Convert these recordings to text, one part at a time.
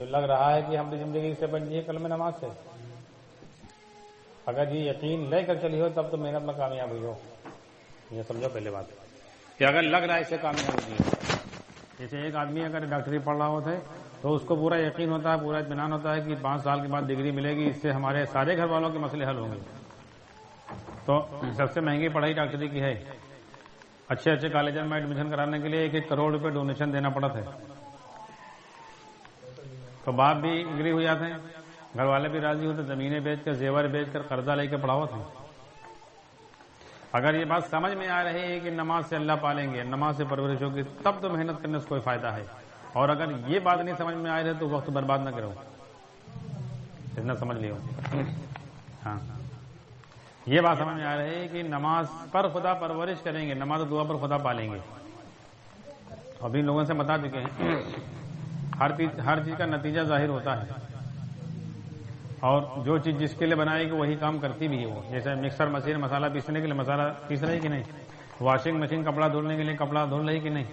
لگ رہا ہے کہ ہماری زندگی سے بنتی ہے کلمہ نماز سے. اگر یہ یقین لے کر چلی ہو تب تو محنت میں کامیاب ہوئی ہو. یہ سمجھو پہلے بات کہ اگر لگ رہا ہے اس سے کامیاب ہوئی ہے. جیسے ایک آدمی اگر ڈاکٹری پڑھ رہا ہوتا ہے تو اس کو پورا یقین ہوتا ہے, پورا اطمینان ہوتا ہے کہ 5 سال کے بعد ڈگری ملے گی, اس سے ہمارے سارے گھر والوں کے مسئلے حل ہوں گے. تو سب سے مہنگی پڑھائی ڈاکٹری کی ہے. اچھے اچھے کالجوں میں ایڈمیشن کرانے کے لیے 1 کروڑ روپے ڈونیشن دینا پڑا تھا. تو باپ بھی اگری ہو جاتے ہیں, گھر والے بھی راضی ہوتے, زمینیں بیچ کر زیور بیچ کر قرضہ لے کے پڑھاوا تھا. اگر یہ بات سمجھ میں آ رہی ہے کہ نماز سے اللہ پالیں گے, نماز سے پرورش ہوگی, تب تو محنت کرنے سے کوئی فائدہ ہے. اور اگر یہ بات نہیں سمجھ میں آ رہی تو وقت برباد نہ کرو. اتنا سمجھ لیو. ہاں, یہ بات سمجھ میں آ رہی ہے کہ نماز پر خدا پرورش کریں گے, نماز و دعا پر خدا پالیں گے. ابھی لوگوں سے بتا چکے ہیں ہر چیز کا نتیجہ ظاہر ہوتا ہے, اور جو چیز جس کے لیے بنائے گی وہی کام کرتی بھی ہے. وہ جیسے مکسر مشین مسالہ پیسنے کے لیے مسالہ پیس رہی کہ نہیں, واشنگ مشین کپڑا دھونے کے لیے کپڑا دھل رہی کہ نہیں,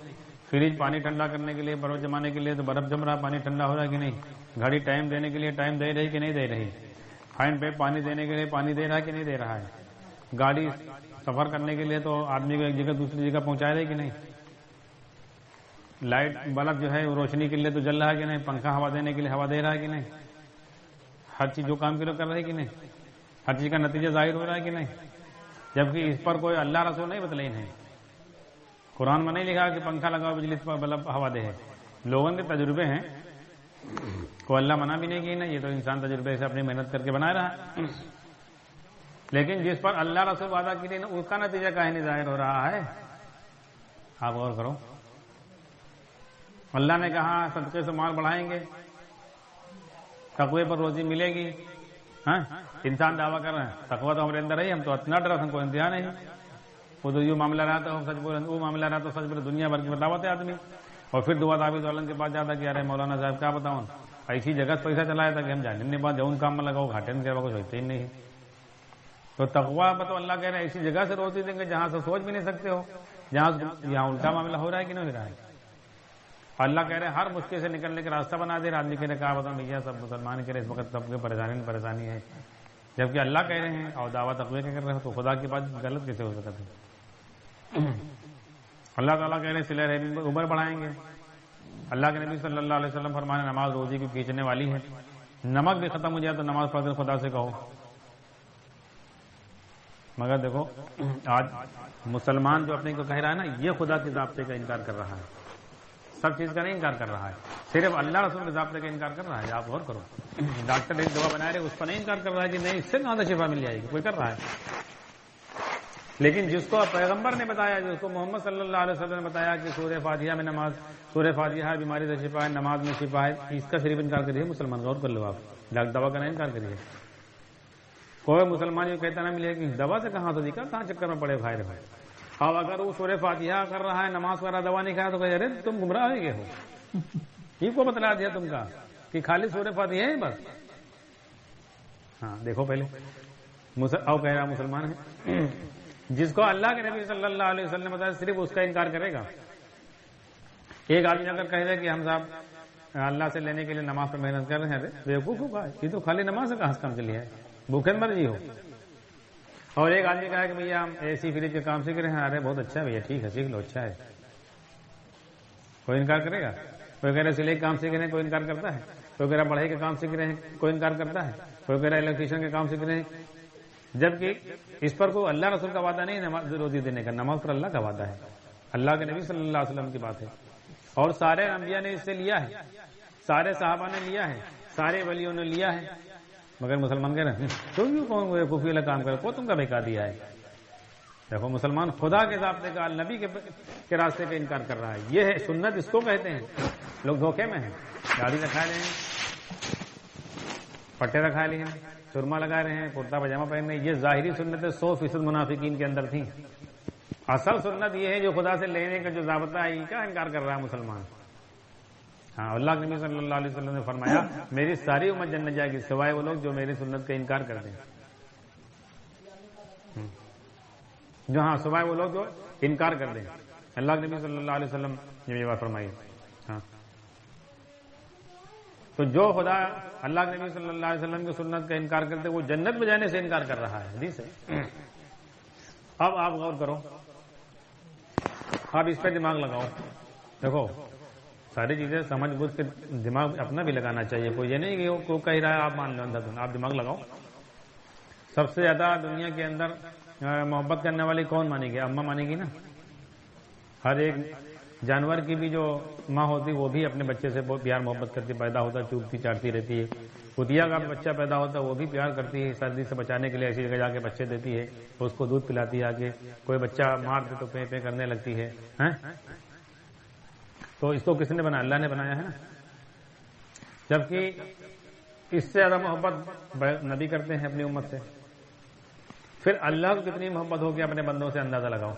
فریج پانی ٹھنڈا کرنے کے لیے برف جمانے کے لیے تو برف جم رہا, پانی ٹھنڈا ہو رہا ہے کہ نہیں, گھڑی ٹائم دینے کے لیے ٹائم دے رہی کہ نہیں دے رہی, ہینڈ پمپ پانی دینے کے لیے پانی دے رہا ہے کہ نہیں دے رہا ہے, گاڑی سفر کرنے کے لیے تو آدمی کو ایک جگہ دوسری جگہ پہنچا رہی کہ نہیں, لائٹ بلب جو ہے روشنی کے لیے تو جل رہا ہے کہ نہیں, پنکھا ہوا دینے کے لیے ہوا دے رہا ہے کہ نہیں, ہر چیز جو کام کے لیے کر رہی ہے کہ نہیں, ہر چیز کا نتیجہ ظاہر ہو رہا ہے کہ نہیں. جبکہ اس پر کوئی اللہ رسول نہیں بتلائے ہیں. قرآن میں نہیں لکھا کہ پنکھا لگاؤ بجلی پر بلب ہوا دے ہے. لوگوں کے تجربے ہیں, کوئی اللہ منع بھی نہیں کی نا, یہ تو انسان تجربے سے اپنی محنت کر کے بنا رہا ہے. لیکن جس پر اللہ رسول وعدہ کی نا اس کا نتیجہ کہیں نہیں ظاہر ہو رہا ہے. آپ غور کرو. اللہ نے کہا صدقے سے مال بڑھائیں گے, تقوی پر روزی ملے گی. ہاں, انسان دعویٰ کر رہے ہیں تقوی تو ہمارے اندر ہے, ہم تو اتنا ڈر ہم کو انتہا نہیں. وہ تو یہ معاملہ رہا تو سچ بولے, وہ معاملہ رہا تو سچ بولے, دنیا بھر کی بتاوت ہے آدمی. اور پھر دعا تعویذ والن کے پاس جاتا کہ ارے مولانا صاحب کیا بتاؤں, ایسی جگہ سے پیسہ چلایا تھا کہ ہم جانے نہیں پاس جاؤں کام میں لگاؤ, گھاٹے میں کچھ ہوتے ہی نہیں. تو تقوی پر تو اللہ کہہ رہے ہیں ایسی جگہ سے روزی دیں گے جہاں سے سوچ بھی نہیں سکتے ہو, جہاں الٹا معاملہ ہو رہا ہے کہ نہیں ہو رہا ہے. اللہ کہہ رہے ہیں ہر مشکل سے نکلنے کا راستہ بنا دے رہا. آدمی کہہ رہے کہا بتا بھیا سب مسلمان کہہ رہے اس وقت سب کے پریشانی ہے, جبکہ اللہ کہہ رہے ہیں اور دعویٰ تقوی کر رہے ہیں, تو خدا کی بات غلط کیسے ہو سکتا ہے. اللہ تعالیٰ کہہ رہے ہیں صلہ رحمی پر عمر بڑھائیں گے. اللہ کے نبی صلی اللہ علیہ وسلم فرمانے نماز روزی کو کھینچنے والی ہے. نمک بھی ختم ہو جائے تو نماز پڑھ کر خدا سے کہو. مگر دیکھو آج مسلمان جو اپنے کو کہہ رہا ہے نا, یہ خدا کے ضابطے کا انکار کر رہا ہے, سب چیز کا نہیں انکار کر رہا ہے, صرف اللہ رسول کے ضابطے کا انکار کر رہا ہے. آپ غور کرو, ڈاکٹر ایک دوا بنا رہے اس پر نہیں انکار کر رہا ہے کہ نہیں اس سے کہاں سے شفا مل جائے گی, کوئی کر رہا ہے. لیکن جس کو پیغمبر نے بتایا, جس کو محمد صلی اللہ علیہ وسلم نے بتایا کہ سورہ فاتحہ میں نماز, سورہ فاتحہ بیماری سے شفا ہے, نماز میں شفا ہے, اس کا صرف انکار کریے مسلمان. غور کر لو آپ, دوا کا نہیں انکار کریے. کوئی مسلمان یہ کہتا نہ ملے کہ دوا سے کہاں تو دکھا, کہاں چکر میں پڑے بھائی رہے. اب اگر وہ سورہ فاتحہ کر رہا ہے, نماز وغیرہ دوا نہیں کھایا تو کہ ارے تم گمراہ ہو گئے ہو, یہ کو بتلا دیا تم کا کہ خالی سورہ فاتحہ ہے بس. ہاں دیکھو پہلے او کہہ رہا مسلمان ہے, جس کو اللہ کے نبی صلی اللہ علیہ وسلم نے بتایا صرف اس کا انکار کرے گا. ایک آدمی اگر کہہ رہے کہ ہم صاحب اللہ سے لینے کے لیے نماز پر محنت کر رہے ہیں, بیوقوف ہوگا, یہ تو خالی نماز سے کہاں کام کے لیے ہے, بھوکے مرضی ہو. اور ایک آدمی کہا کہ بھیا ہم اے سی فریج کے کام سیکھ رہے ہیں, ارے بہت اچھا ہے بھیا, ٹھیک ہے سیکھ لو, اچھا ہے. کوئی انکار کرے گا؟ کوئی کہہ رہے سلائی کام سیکھ رہے ہیں, کوئی انکار کرتا ہے. کوئی کہہ رہا پڑھائی کے کام سیکھ رہے ہیں, کوئی انکار کرتا ہے. کوئی کہہ رہا الیکٹریشین کے کام سیکھ رہے ہیں, جبکہ اس پر کوئی اللہ رسول کا وعدہ نہیں نماز روزی دینے کا, نماز پر اللہ کا وعدہ ہے, اللہ کے نبی صلی اللہ علیہ وسلم کی بات ہے. اور سارے انبیاء نے اس سے لیا ہے, سارے صحابہ نے لیا ہے, سارے ولیوں نے لیا ہے. مگر مسلمان کہہ رہے ہیں تو کیوں کون کوفی والا کام کرے, کو تم کا بہکا دیا ہے. دیکھو مسلمان خدا کے ضابطے کا, نبی کے راستے کا انکار کر رہا ہے. یہ ہے سنت, اس کو کہتے ہیں. لوگ دھوکے میں ہیں, گاڑی رکھا رہے ہیں, پٹے رکھا لیے ہیں, سرما لگا رہے ہیں, کرتا پاجامہ پہن رہے ہیں. یہ ظاہری سنت 100% منافقین کے اندر تھی. اصل سنت یہ ہے جو خدا سے لینے کا جو ضابطہ ہے, یہ کا انکار کر رہا ہے مسلمان. ہاں, اللہ کے نبی صلی اللہ علیہ وسلم نے فرمایا میری ساری امت جنت جائے گی سوائے وہ لوگ جو میری سنت کا انکار کر دیں. جو ہاں سوائے وہ لوگ جو انکار کر دیں. اللہ کے نبی صلی اللہ علیہ وسلم نے یہ بات فرمائی. ہاں تو جو خدا اللہ کے نبی صلی اللہ علیہ وسلم کی سنت کا انکار کرتے وہ جنت میں جانے سے انکار کر رہا ہے، حدیث ہے۔ اب آپ غور کرو، آپ اس پہ دماغ لگاؤ، دیکھو ساری چیزیں سمجھ بوجھ کے دماغ اپنا بھی لگانا چاہیے، کوئی یہ نہیں کہ کوئی کہہ رہا ہے آپ مان لو، آپ دماغ لگاؤ۔ سب سے زیادہ دنیا کے اندر محبت کرنے والی کون مانے گی؟ اماں مانے گی نا۔ ہر ایک جانور کی بھی جو ماں ہوتی وہ بھی اپنے بچے سے بہت پیار محبت کرتی، پیدا ہوتا چوبتی چاٹتی رہتی ہے۔ کتیا کا بچہ پیدا ہوتا ہے وہ بھی پیار کرتی ہے، سردی سے بچانے کے لیے ایسی جگہ جا کے بچے دیتی ہے، اس کو دودھ پلاتی ہے، آگے کوئی بچہ مار دے تو پے پے کرنے لگتی ہے۔ تو اس کو کس نے بنایا؟ اللہ نے بنایا ہے نا۔ جبکہ اس سے زیادہ محبت نبی کرتے ہیں اپنی امت سے، پھر اللہ کو کتنی محبت ہوگی اپنے بندوں سے اندازہ لگاؤ،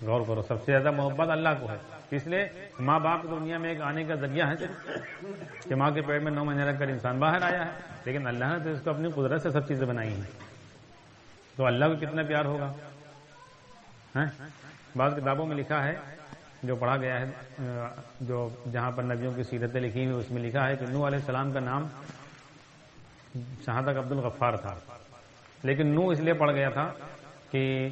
غور کرو۔ سب سے زیادہ محبت اللہ کو ہے، اس لیے ماں باپ دنیا میں ایک آنے کا ذریعہ ہے کہ ماں کے پیٹ میں 9 مہینے رکھ کر انسان باہر آیا ہے، لیکن اللہ نے تو اس کو اپنی قدرت سے سب چیزیں بنائی ہیں، تو اللہ کو کتنا پیار ہوگا۔ بعض کتابوں میں لکھا ہے، جو پڑھا گیا ہے، جو جہاں پر نبیوں کی سیرتیں لکھی ہوئی اس میں لکھا ہے کہ نوح علیہ السلام کا نام جہاں تک عبد الغفار تھا، لیکن نوح اس لیے پڑ گیا تھا کہ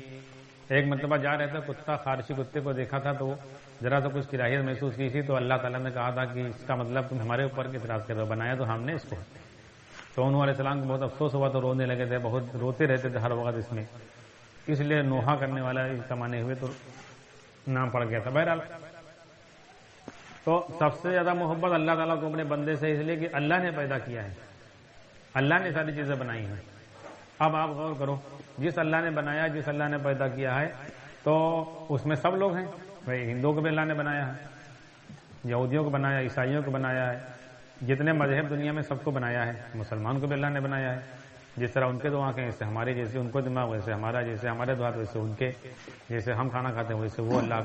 ایک مرتبہ جا رہے تھے، کتا خارشی کتے کو دیکھا تھا تو ذرا سا کچھ کراہیت محسوس کی تھی، تو اللہ تعالیٰ نے کہا تھا کہ اس کا مطلب تم ہمارے اوپر اعتراض کر رہے ہو، بنایا تو ہم نے اس کو۔ تو نوح علیہ السلام کو بہت افسوس ہوا، تو رونے لگے تھے، بہت روتے رہتے تھے ہر وقت اس میں، اس لیے نوحہ کرنے والا کمانے ہوئے تو نام پڑ گیا تھا۔ بہرحال تو سب سے زیادہ محبت اللہ تعالیٰ کو اپنے بندے سے، اس لیے کہ اللہ نے پیدا کیا ہے، اللہ نے ساری چیزیں بنائی ہیں۔ اب آپ غور کرو، جس اللہ نے بنایا، جس اللہ نے پیدا کیا ہے، تو اس میں سب لوگ ہیں۔ بھائی ہندوؤں کو بھی اللہ نے بنایا ہے، یہودیوں کو بنایا، عیسائیوں کو بنایا ہے، جتنے مذہب دنیا میں سب کو بنایا ہے، مسلمان کو بھی اللہ نے بنایا ہے۔ جس طرح ان کے دو آنکھیں جیسے ہماری، جیسے ان کو دماغ ویسے ہمارا، جیسے ہمارے دو ہاتھ ویسے ان کے، جیسے ہم کھانا کھاتے ہیں ویسے وہ اللہ۔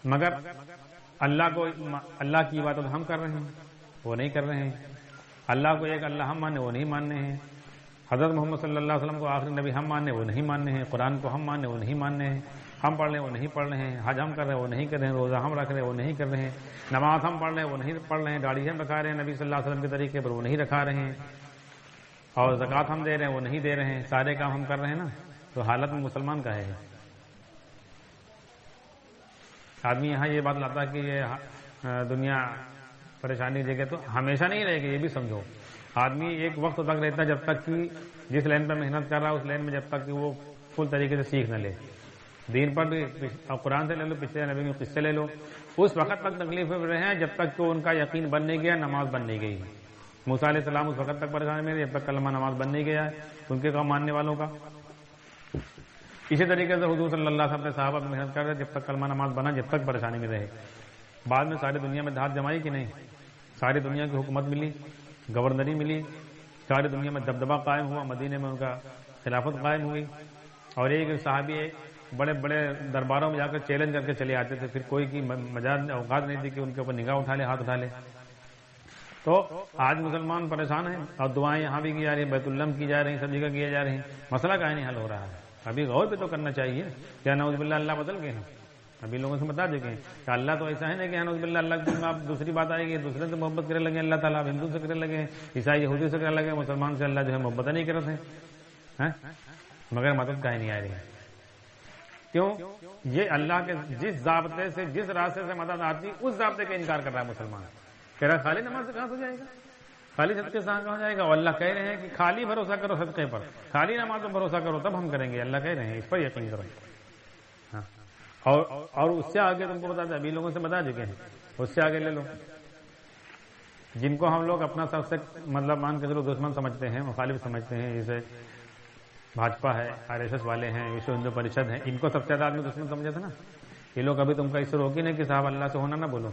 مگر اللہ کی عبادت ہم کر رہے ہیں، وہ نہیں کر رہے ہیں۔ اللہ کو ایک اللہ ہم مانے، وہ نہیں ماننے ہیں۔ حضرت محمد صلی اللہ علیہ وسلم کو آخری نبی ہم ماننے، وہ نہیں ماننے ہیں۔ قرآن کو ہم ماننے، وہ نہیں ماننے ہیں۔ ہم پڑھ رہے ہیں، وہ نہیں پڑھ رہے ہیں۔ حج ہم کر رہے ہیں، وہ نہیں کر رہے ہیں۔ روزہ ہم رکھ رہے ہیں، وہ نہیں کر رہے ہیں۔ نماز ہم پڑھ رہے ہیں، وہ نہیں پڑھ رہے ہیں۔ داڑھی ہم رکھا رہے ہیں نبی صلی اللہ علیہ وسلم کے طریقے پر، وہ نہیں رکھا رہے ہیں۔ اور زکوٰۃ ہم دے رہے ہیں، وہ نہیں دے رہے ہیں۔ سارے کام ہم کر رہے ہیں نا، تو حالت میں مسلمان کا ہے۔ آدمی یہاں یہ بات لاتا ہے کہ یہ دنیا پریشانی دے گی، تو ہمیشہ نہیں رہے گی، یہ بھی سمجھو۔ آدمی ایک وقت تک رہتا ہے جب تک کہ جس لائن پر محنت کر رہا ہے اس لائن میں جب تک کہ وہ فل طریقے سے سیکھ نہ لے۔ دین پر بھی قرآن سے لے لو، پچھلے نبی کے قصے لے لو، اس وقت تک تکلیف میں رہے ہیں جب تک کہ ان کا یقین بن نہیں گیا، نماز بن نہیں گئی۔ موسیٰ علیہ السلام اس وقت تک پریشانی میں رہے جب تک کلمہ نماز بن نہیں گیا ہے ان کے کام ماننے والوں کا۔ اسی طریقے سے حضور صلی اللہ علیہ وسلم اپنے صحابہ میں محنت کر رہے جب تک کلمہ نماز بنا، جب تک پریشانی میں رہے۔ بعد میں ساری دنیا میں دھات جمائی کہ نہیں، ساری دنیا کی حکومت ملی، گورنری ملی، ساری دنیا میں دبدبہ قائم ہوا، مدینے میں ان کا خلافت قائم ہوئی۔ اور ایک صحابی بڑے بڑے درباروں میں جا کر چیلنج کر کے چلے آتے تھے، پھر کوئی کی مجاز اوقات نہیں تھی کہ ان کے اوپر نگاہ اٹھا لے، ہاتھ اٹھا لے۔ تو آج مسلمان پریشان ہیں، اور دعائیں یہاں بھی کی جا رہی ہیں، بیت اللہ کی جا رہی ہیں، سب جگہ کیے جا رہی ہیں، مسئلہ کہیں نہیں حل ہو رہا ہے۔ ابھی غور بھی تو کرنا چاہیے، کیا نعوذ باللہ اللہ بدل گئے ہیں؟ ابھی لوگوں سے بتا چکے ہیں کہ اللہ تو ایسا ہے نا کہ نعوذ باللہ اللہ کی آپ دوسری بات آئے گی، دوسرے سے محبت کرنے لگے، اللہ تعالیٰ ہندو سے کرنے لگے، عیسائی یہودی سے کرنے لگے، مسلمان سے اللہ جو ہے محبت نہیں کرتے ہیں، مگر مدد کہیں نہیں آ رہی ہے۔ کیوں؟ یہ اللہ کے جس ضابطے سے، جس راستے سے مدد آتی اس ضابطے کا انکار کر رہا ہے مسلمان، کہہ رہا خالی نماز سے کہاں سے جائے گا، خالی صدقے سے کہاں جائے گا؟ اور اللہ کہہ رہے ہیں کہ خالی بھروسہ کرو صدقے پر، خالی نماز پر بھروسہ کرو تب ہم کریں گے، اللہ کہہ رہے ہیں اس پر یقین کرو۔ اور اس سے آگے تم کو بتا دیں، ابھی لوگوں سے بتا چکے ہیں، اس سے آگے لے لو، جن کو ہم لوگ اپنا سب سے مطلب مان کے چلو دشمن سمجھتے ہیں، مخالف سمجھتے ہیں، جیسے بھاجپا ہے، RSS والے ہیں، وشو ہندو پریشد ہیں، ان کو سب سے زیادہ آدمی دشمن سمجھے تھے نا۔ یہ لوگ ابھی تم کا اس سے روکی نہیں کہ صاحب اللہ سے ہونا نہ بولو،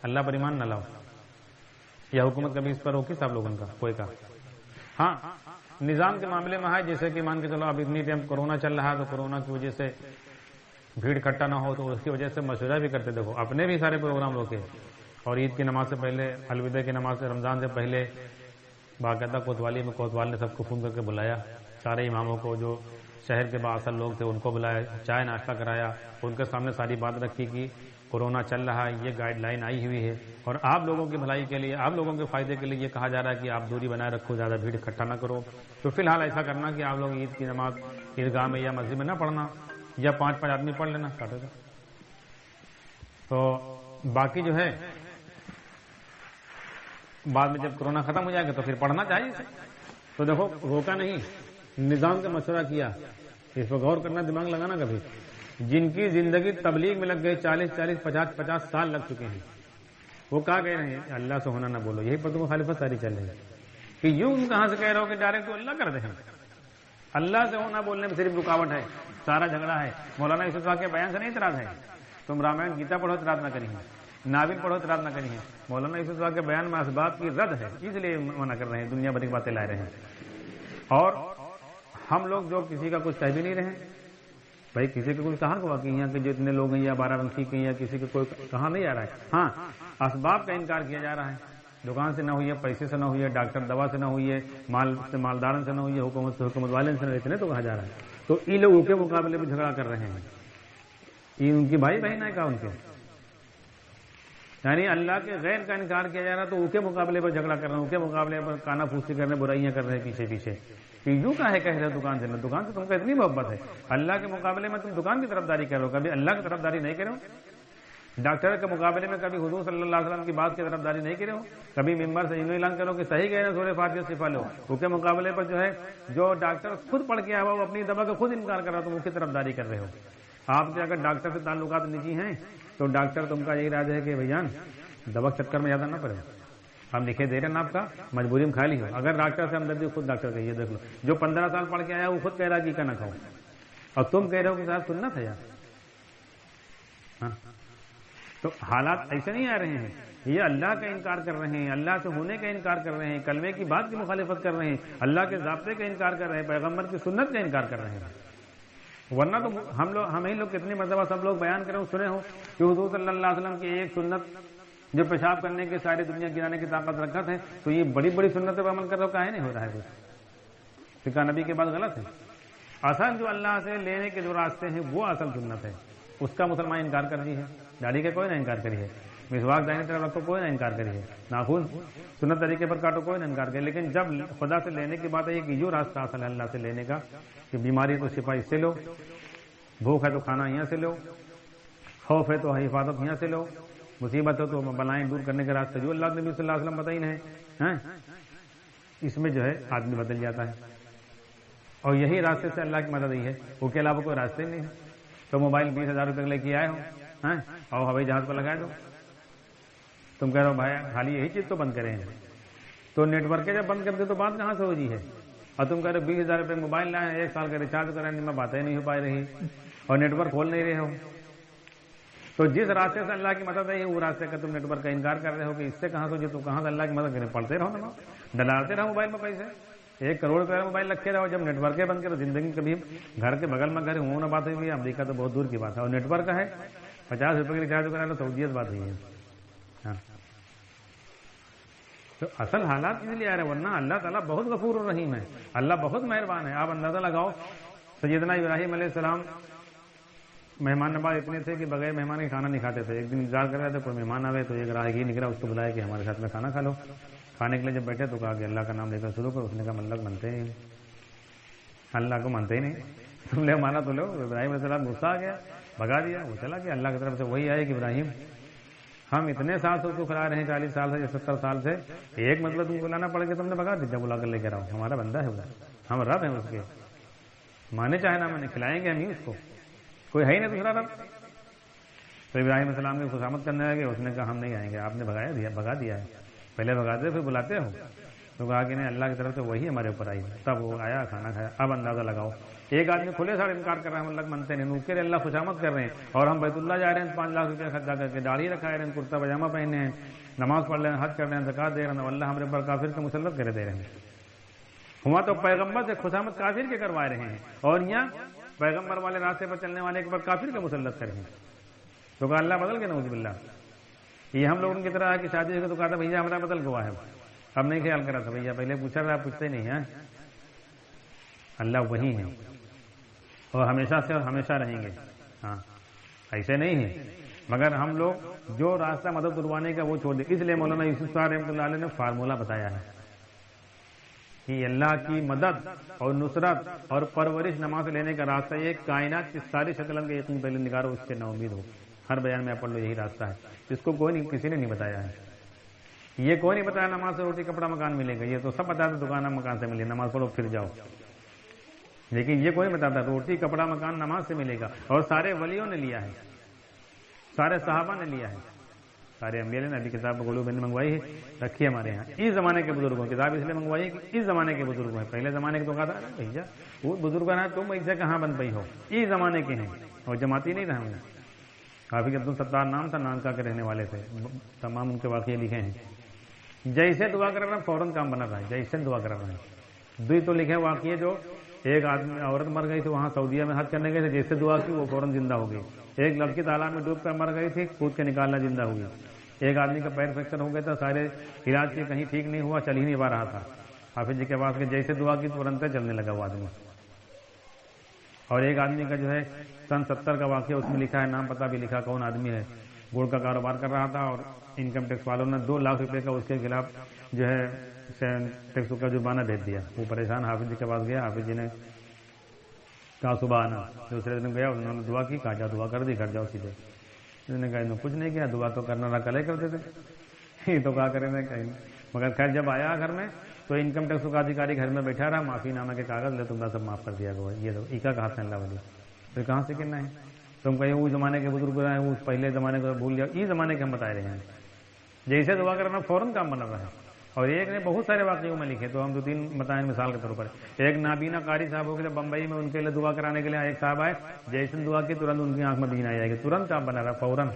اللہ پر ایمان نہ لاؤ، یا حکومت کبھی اس پر روکی صاحب لوگوں کا کوئی کا؟ ہاں نظام کے معاملے میں ہے، جیسے کہ مان کے چلو اب اتنی ٹائم کورونا چل رہا ہے، تو کورونا کی وجہ سے بھیڑ اکٹھا نہ ہو تو اس کی وجہ سے مشورہ بھی کرتے، دیکھو اپنے بھی سارے پروگرام روکے، اور عید کی نماز سے پہلے، الوداع کی نماز سے، رمضان سے پہلے باقاعدہ کوتوالی میں کوتوال نے سب کو فون کر کے بلایا، سارے اماموں کو جو شہر کے بااثر لوگ تھے ان کو بلایا، چائے ناشتہ کرایا، ان کے سامنے ساری بات رکھی کہ کورونا چل رہا ہے، یہ گائیڈ لائن آئی ہوئی ہے، اور آپ لوگوں کی بھلائی کے لیے، آپ لوگوں کے فائدے کے لیے یہ کہا جا رہا ہے کہ آپ دوری بنائے رکھو، زیادہ بھیڑ اکٹھا نہ کرو، تو فی الحال ایسا کرنا کہ آپ لوگ عید کی نماز عیدگاہ میں یا مسجد میں نہ پڑھنا، یا 5 آدمی پڑھ لینا کاٹے گا۔ تو باقی جو ہے بعد میں جب کورونا ختم ہو جائے گا تو پھر پڑھنا چاہیے۔ تو دیکھو روکا نہیں، نظام کا مشورہ کیا، اس پر غور کرنا، دماغ لگانا کبھی۔ جن کی زندگی تبلیغ میں لگ گئی 40 50 سال لگ چکے ہیں، وہ کہا کہہ رہے ہیں اللہ سے ہونا نہ بولو، یہی پر تو مخالفت ساری چل رہی ہے کہ یوں کہاں سے کہہ رہے ہو کہ ڈائریکٹ تو اللہ کر دیں، اللہ سے ہونا بولنے میں صرف رکاوٹ ہے، سارا جھگڑا ہے۔ مولانا یوسف صاحب کے بیان سے نہیں اعتراض ہے، تم رامائن گیتا پڑھو اعتراض نہ کری ہے، ناول پڑھو اعتراض نہ کری ہے، مولانا یوسف صاحب کے بیان میں اسباب کی رد ہے، اس لیے منع کر رہے ہیں، دنیا بھر کی باتیں لا رہے ہیں۔ اور ہم لوگ جو کسی کا کچھ کہہ بھی نہیں رہے ہیں، بھائی کسی کو کچھ کہاں ہوا کہ یہاں کے جو اتنے لوگ ہیں یا بارہ بنکی کے یا کسی کو کوئی کہاں نہیں آ رہا ہے۔ ہاں اسباب کا انکار کیا جا رہا ہے، دکان سے نہ ہوئی ہے، پیسے سے نہ ہوئی ہے، ڈاکٹر دوا سے نہ ہوئی ہے، مال سے مالدارن سے نہ ہوئی ہے، حکومت سے حکومت والے سے نہ، اتنے تو کہا جا رہا ہے۔ تو ان لوگوں کے مقابلے میں جھگڑا کر رہے ہیں، یہ ان کی بھائی بہن ہے کہا ان کے، یعنی اللہ کے غیر کا انکار کیا جا رہا تو ان کے مقابلے پر جھگڑا کر رہے ہیں، ان کے مقابلے پر کانا پھوسی کر رہے ہیں، برائیاں کر رہے ہیں پیچھے پیچھے کہ یوں کا ہے کہہ رہے دکان سے، دکان سے تم کو اتنی محبت ہے، اللہ کے مقابلے میں تم دکان کی طرفداری کرو، کبھی اللہ کی طرفداری نہیں کرو، ڈاکٹر کے مقابلے میں کبھی حضور صلی اللہ علیہ وسلم کی بات کی طرفداری نہیں کرو، کبھی ممبر سے اعلان کرو کہ صحیح کہہ رہے ہیں سورہ فاتحہ سے شفا لو، اس کے مقابلے پر جو ہے جو ڈاکٹر خود پڑھ کے آیا ہوا وہ اپنی دوا کا خود انکار کر رہا تم اس کی طرفداری کر رہے ہو۔ آپ کے اگر ڈاکٹر سے تعلقات نجی ہیں تو ڈاکٹر تم کا یہی راج ہے کہ بھیان دوا چکر میں زیادہ نہ پڑے، ہم لکھے دے رہے ہیں آپ کا، مجبوری میں کھا لی ہو، اگر ڈاکٹر سے ہمدردی خود ڈاکٹر کہیے، دیکھ لو جو 15 سال پڑھ کے آیا وہ خود کہہ رہا کہ کا نہ کھاؤ، اور تم کہہ رہے ہو کہ صاحب سننا تھا یار۔ ہاں تو حالات ایسے نہیں آ رہے ہیں، یہ اللہ کا انکار کر رہے ہیں، اللہ سے ہونے کا انکار کر رہے ہیں، کلمے کی بات کی مخالفت کر رہے ہیں، اللہ کے ضابطے کا انکار کر رہے ہیں، پیغمبر کی سنت کا انکار کر رہے ہیں۔ ورنہ تو ہم ہی لوگ کتنی مرتبہ سب لوگ بیان کریں سنے ہو کہ حضور صلی اللہ علیہ وسلم کی ایک سنت جو پیشاب کرنے کی ساری دنیا گرانے کی طاقت رکھت ہے، تو یہ بڑی بڑی سنتوں پر عمل کر رہا کہاں نہیں ہو رہا ہے کچھ، فقہ نبی کے بعد غلط ہے۔ اصل جو اللہ سے لینے کے جو راستے ہیں وہ اصل سنت ہے، اس کا مسلمان انکار کر دی ہے، داڑھی کا کوئی نہ انکار کری ہے، مسواک دائیں طرف رکھو کوئی نہ انکار کری ہے، ناخن سنت طریقے پر کاٹو کوئی نہ انکار کرے، لیکن جب خدا سے لینے کی بات ہے کہ جو راستہ اصل ہے اللہ سے لینے کا کہ بیماری تو شفا اس سے لو، بھوک ہے تو کھانا یہاں سے لو، خوف ہے تو حفاظت یہاں سے لو، مصیبت ہے تو بلائیں دور کرنے کا راستہ جو اللہ نبی صلی اللہ علیہ وسلم بتائی ہے، اس میں جو ہے آدمی بدل جاتا ہے، اور یہی راستے سے اللہ کی مدد ہی ہے، وہ کے علاوہ کوئی راستے نہیں ہے۔ تو موبائل 20,000 روپے لے کے آئے ہو اور ہوائی جہاز پر لگا دو، تم کہہ رہے ہو بھائی خالی یہی چیز تو بند کریں ہیں، تو نیٹ ورک جب بند کر دے تو بات کہاں سے ہو جی ہے، اور تم کہہ رہے 20,000 روپے موبائل لائیں، 1 سال کا ریچارج کریں، میں باتیں نہیں ہو پا رہی اور نیٹ ورک کھول نہیں رہے ہو، تو جس راستے سے اللہ کی مدد ہے وہ راستے کا تم نیٹ ورک کا انکار کر رہے ہو کہ اس سے کہاں سے تو کہاں سے اللہ کی مدد کریں، پڑھتے رہو نا، ڈالتے رہو موبائل میں پیسے، 1 کروڑ روپے موبائل رکھے رہو، جب نیٹ ورک بند کرو زندگی کبھی گھر کے بغل میں گھر ہوں نہ بات ہوئی، امریکہ تو بہت دور کی بات ہے، اور نیٹ ورک ہے 50 روپے کی ریچارج کرا تو سعودیت بات ہوئی ہے۔ ہاں تو اصل حالات اس لیے آ رہے ہیں، ورنہ اللہ تعالیٰ بہت غفور الرحیم ہے، اللہ بہت مہربان ہے۔ آپ اندازہ لگاؤ سیدنا ابراہیم علیہ السلام مہمان نواز اتنے تھے کہ بغیر مہمان کے کھانا نہیں کھاتے تھے، ایک دن انتظار کر رہے تھے کوئی مہمان آئے تو ایک راہگیر نکلا، اس کو بلایا کہ ہمارے ساتھ میں کھانا کھا لو، کھانے کے لیے جب بیٹھے تو کہا کہ اللہ کا نام لے کر شروع کرو، اس نے کہا اللہ کو مانتے ہی نہیں، اللہ کو مانتے ہی نہیں، تم نے مانا تو لو۔ ابراہیم علیہ السلام غصہ آ گیا، بھگا دیا، وہ چلا کہ اللہ کی طرف سے وہی آئے کہ ابراہیم ہم اتنے سال سے اس کو کھلا رہے ہیں، 40 سال سے یا 70 سال سے، ایک مطلب تم کو لانا پڑے گا، تم نے بھگا دیا، بلا کر لے کے رہو، ہمارا بندہ ہے وہ، ہم رب ہیں اس کے، مانے چاہے نہ مانے کھلائیں گے ہم ہی اس کو، کوئی ہے ہی نہیں دوسرا رب۔ تو ابراہیم علیہ السلام نے خوشامد کرنے لگے، اس نے کہا ہم نہیں آئیں گے، آپ نے بھگا دیا ہے، پہلے بھگاتے پھر بلاتے ہو، تو کہا کہ نہیں اللہ کی طرف سے وہی ہمارے اوپر آئی ہے، تب وہ آیا کھانا کھایا۔ اب اندازہ لگاؤ ایک آدمی کھلے ساڑھے انکار کر رہے ہیں، ہم اللہ منتے نہیں، نوکر اللہ خوشامد کر رہے ہیں، اور ہم بیت اللہ جا رہے ہیں 5 لاکھ روپیہ خرچہ کر کے، داڑھی رکھائے رہے ہیں، کرتا پاجامہ پہنے ہیں، نماز پڑھ رہے ہیں، حج کر رہے ہیں، زکات دے رہے ہیں، اللہ ہمارے پر کافر کا مسلط کرے دے رہے ہیں، ہوا تو پیغمبر سے خوشامد کافر کے کروا رہے ہیں، اور یہاں پیغمبر والے راستے پر چلنے والے کے پر کافر کا مسلط کریں، تو کہا اللہ بدل کے نعوذ باللہ۔ یہ ہم لوگوں کی طرح ہے کہ شادی ہو تو کہا تھا بھیا ہمارا بدل گوا ہے، اب نہیں خیال کرا تھا بھیا، پہلے پوچھا تھا، پوچھتے نہیں ہیں، اللہ وہی ہے اور ہمیشہ سے ہمیشہ رہیں گے، ہاں ایسے نہیں ہے مگر ہم لوگ جو راستہ مدد دلوانے کا وہ چھوڑ دیں. اس لیے مولانا یوسف صاحب رحمۃ اللہ علیہ نے فارمولہ بتایا ہے کہ اللہ کی مدد اور نصرت اور پرورش نماز لینے کا راستہ یہ کائنات کی ساری شکلوں کے یقین پہلے نکارو، اس سے نا امید ہو. ہر بیان میں پڑھ لو یہی راستہ ہے. اس کو کوئی نہیں، کسی نے نہیں بتایا ہے. یہ کوئی نہیں بتایا نماز سے روٹی کپڑا مکان ملے گا. یہ تو سب بتاتے دکان مکان سے ملے، نماز پڑھو پھر جاؤ. لیکن یہ کوئی نہیں بتاتا روٹی کپڑا مکان نماز سے ملے گا. اور سارے ولیوں نے لیا ہے، سارے صحابہ نے لیا ہے، سارے انبیاء نے. ابھی کتاب قلوب نے منگوائی ہے، رکھی ہے ہمارے یہاں. اس زمانے کے بزرگوں کتاب اس لیے منگوائی ہے کہ اس زمانے کے بزرگوں ہیں. پہلے زمانے کے تو کہا تھا بھیا وہ بزرگ ہیں تم ایسے کہاں بن پئی ہو. اس زمانے کے ہیں اور جماعتی نہیں رہے ہیں. حافظ عبد الستار نام تھا، نانکا کے رہنے والے تھے. تمام ان کے واقعے لکھے ہیں. جیسے دعا کر رہا فوراً کام بنا رہا ہے، جیسے دعا کر رہا ہے. دوئی تو لکھے واقعے جو ایک آدمی عورت مر گئی تھی وہاں سعودیہ میں حج کرنے گئے تھے، جیسے دعا کی وہ فوراً زندہ ہو گئی. ایک لڑکی تالاب میں ڈوب کر مر گئی تھی، کود کے نکالنا زندہ ہوئی. ایک آدمی کا پیر فریکچر ہو گیا تھا، سارے علاج کے کہیں ٹھیک نہیں ہوا، چل ہی نہیں پا رہا تھا. حافظ جی کے پاس کے جیسے دعا کی ترنت چلنے لگا وہ آدمی. اور ایک آدمی کا جو ہے سن 70 کا واقعہ، اس میں لکھا ہے، نام پتہ بھی لکھا کون آدمی ہے. گڑ کا کاروبار کر رہا تھا اور انکم ٹیکس والوں نے 2 لاکھ روپے کا اس کے خلاف جو ہے ٹیکس کا جرمانہ بھیج دیا. وہ پریشان حافظ جی کے پاس گیا. حافظ جی نے کہا صبح آنا. دوسرے دن گیا، انہوں نے دعا کی، کہا جا دعا کر دی، گھر جاؤ سیدھے. انہوں نے کہا انہوں کچھ نہیں کیا، دعا تو کرنا نہ کلے کرتے تھے. یہ تو کہا کریں کہیں. مگر خیر جب آیا گھر میں تو انکم ٹیکس کا ادھیکاری گھر میں بیٹھا رہا. معافی نامہ کے کاغذ لے تم نے سب معاف کر دیا گا. یہ تو ایکا کہا تھا اللہ ولی. پھر کہاں سے کرنا ہے؟ تم کہیں وہ زمانے کے بزرگ ہیں، وہ پہلے زمانے کو بھول جاؤ. یہ زمانے کے ہم بتائے رہے ہیں. جیسے دعا کرنا فوراً کام بنا رہا ہے. اور ایک نے بہت سارے واقعوں میں لکھے، تو ہم 2-3 بتائیں مثال کے طور پر. ایک نابینا قاری صاحب ہو گئے بمبئی میں، ان کے لیے دعا کرانے کے لیے ایک صاحب آئے. جیسے دعا کی ترنت ان کی آنکھ میں بینا آ جائے گی، ترنت کام بنا رہا فوراً.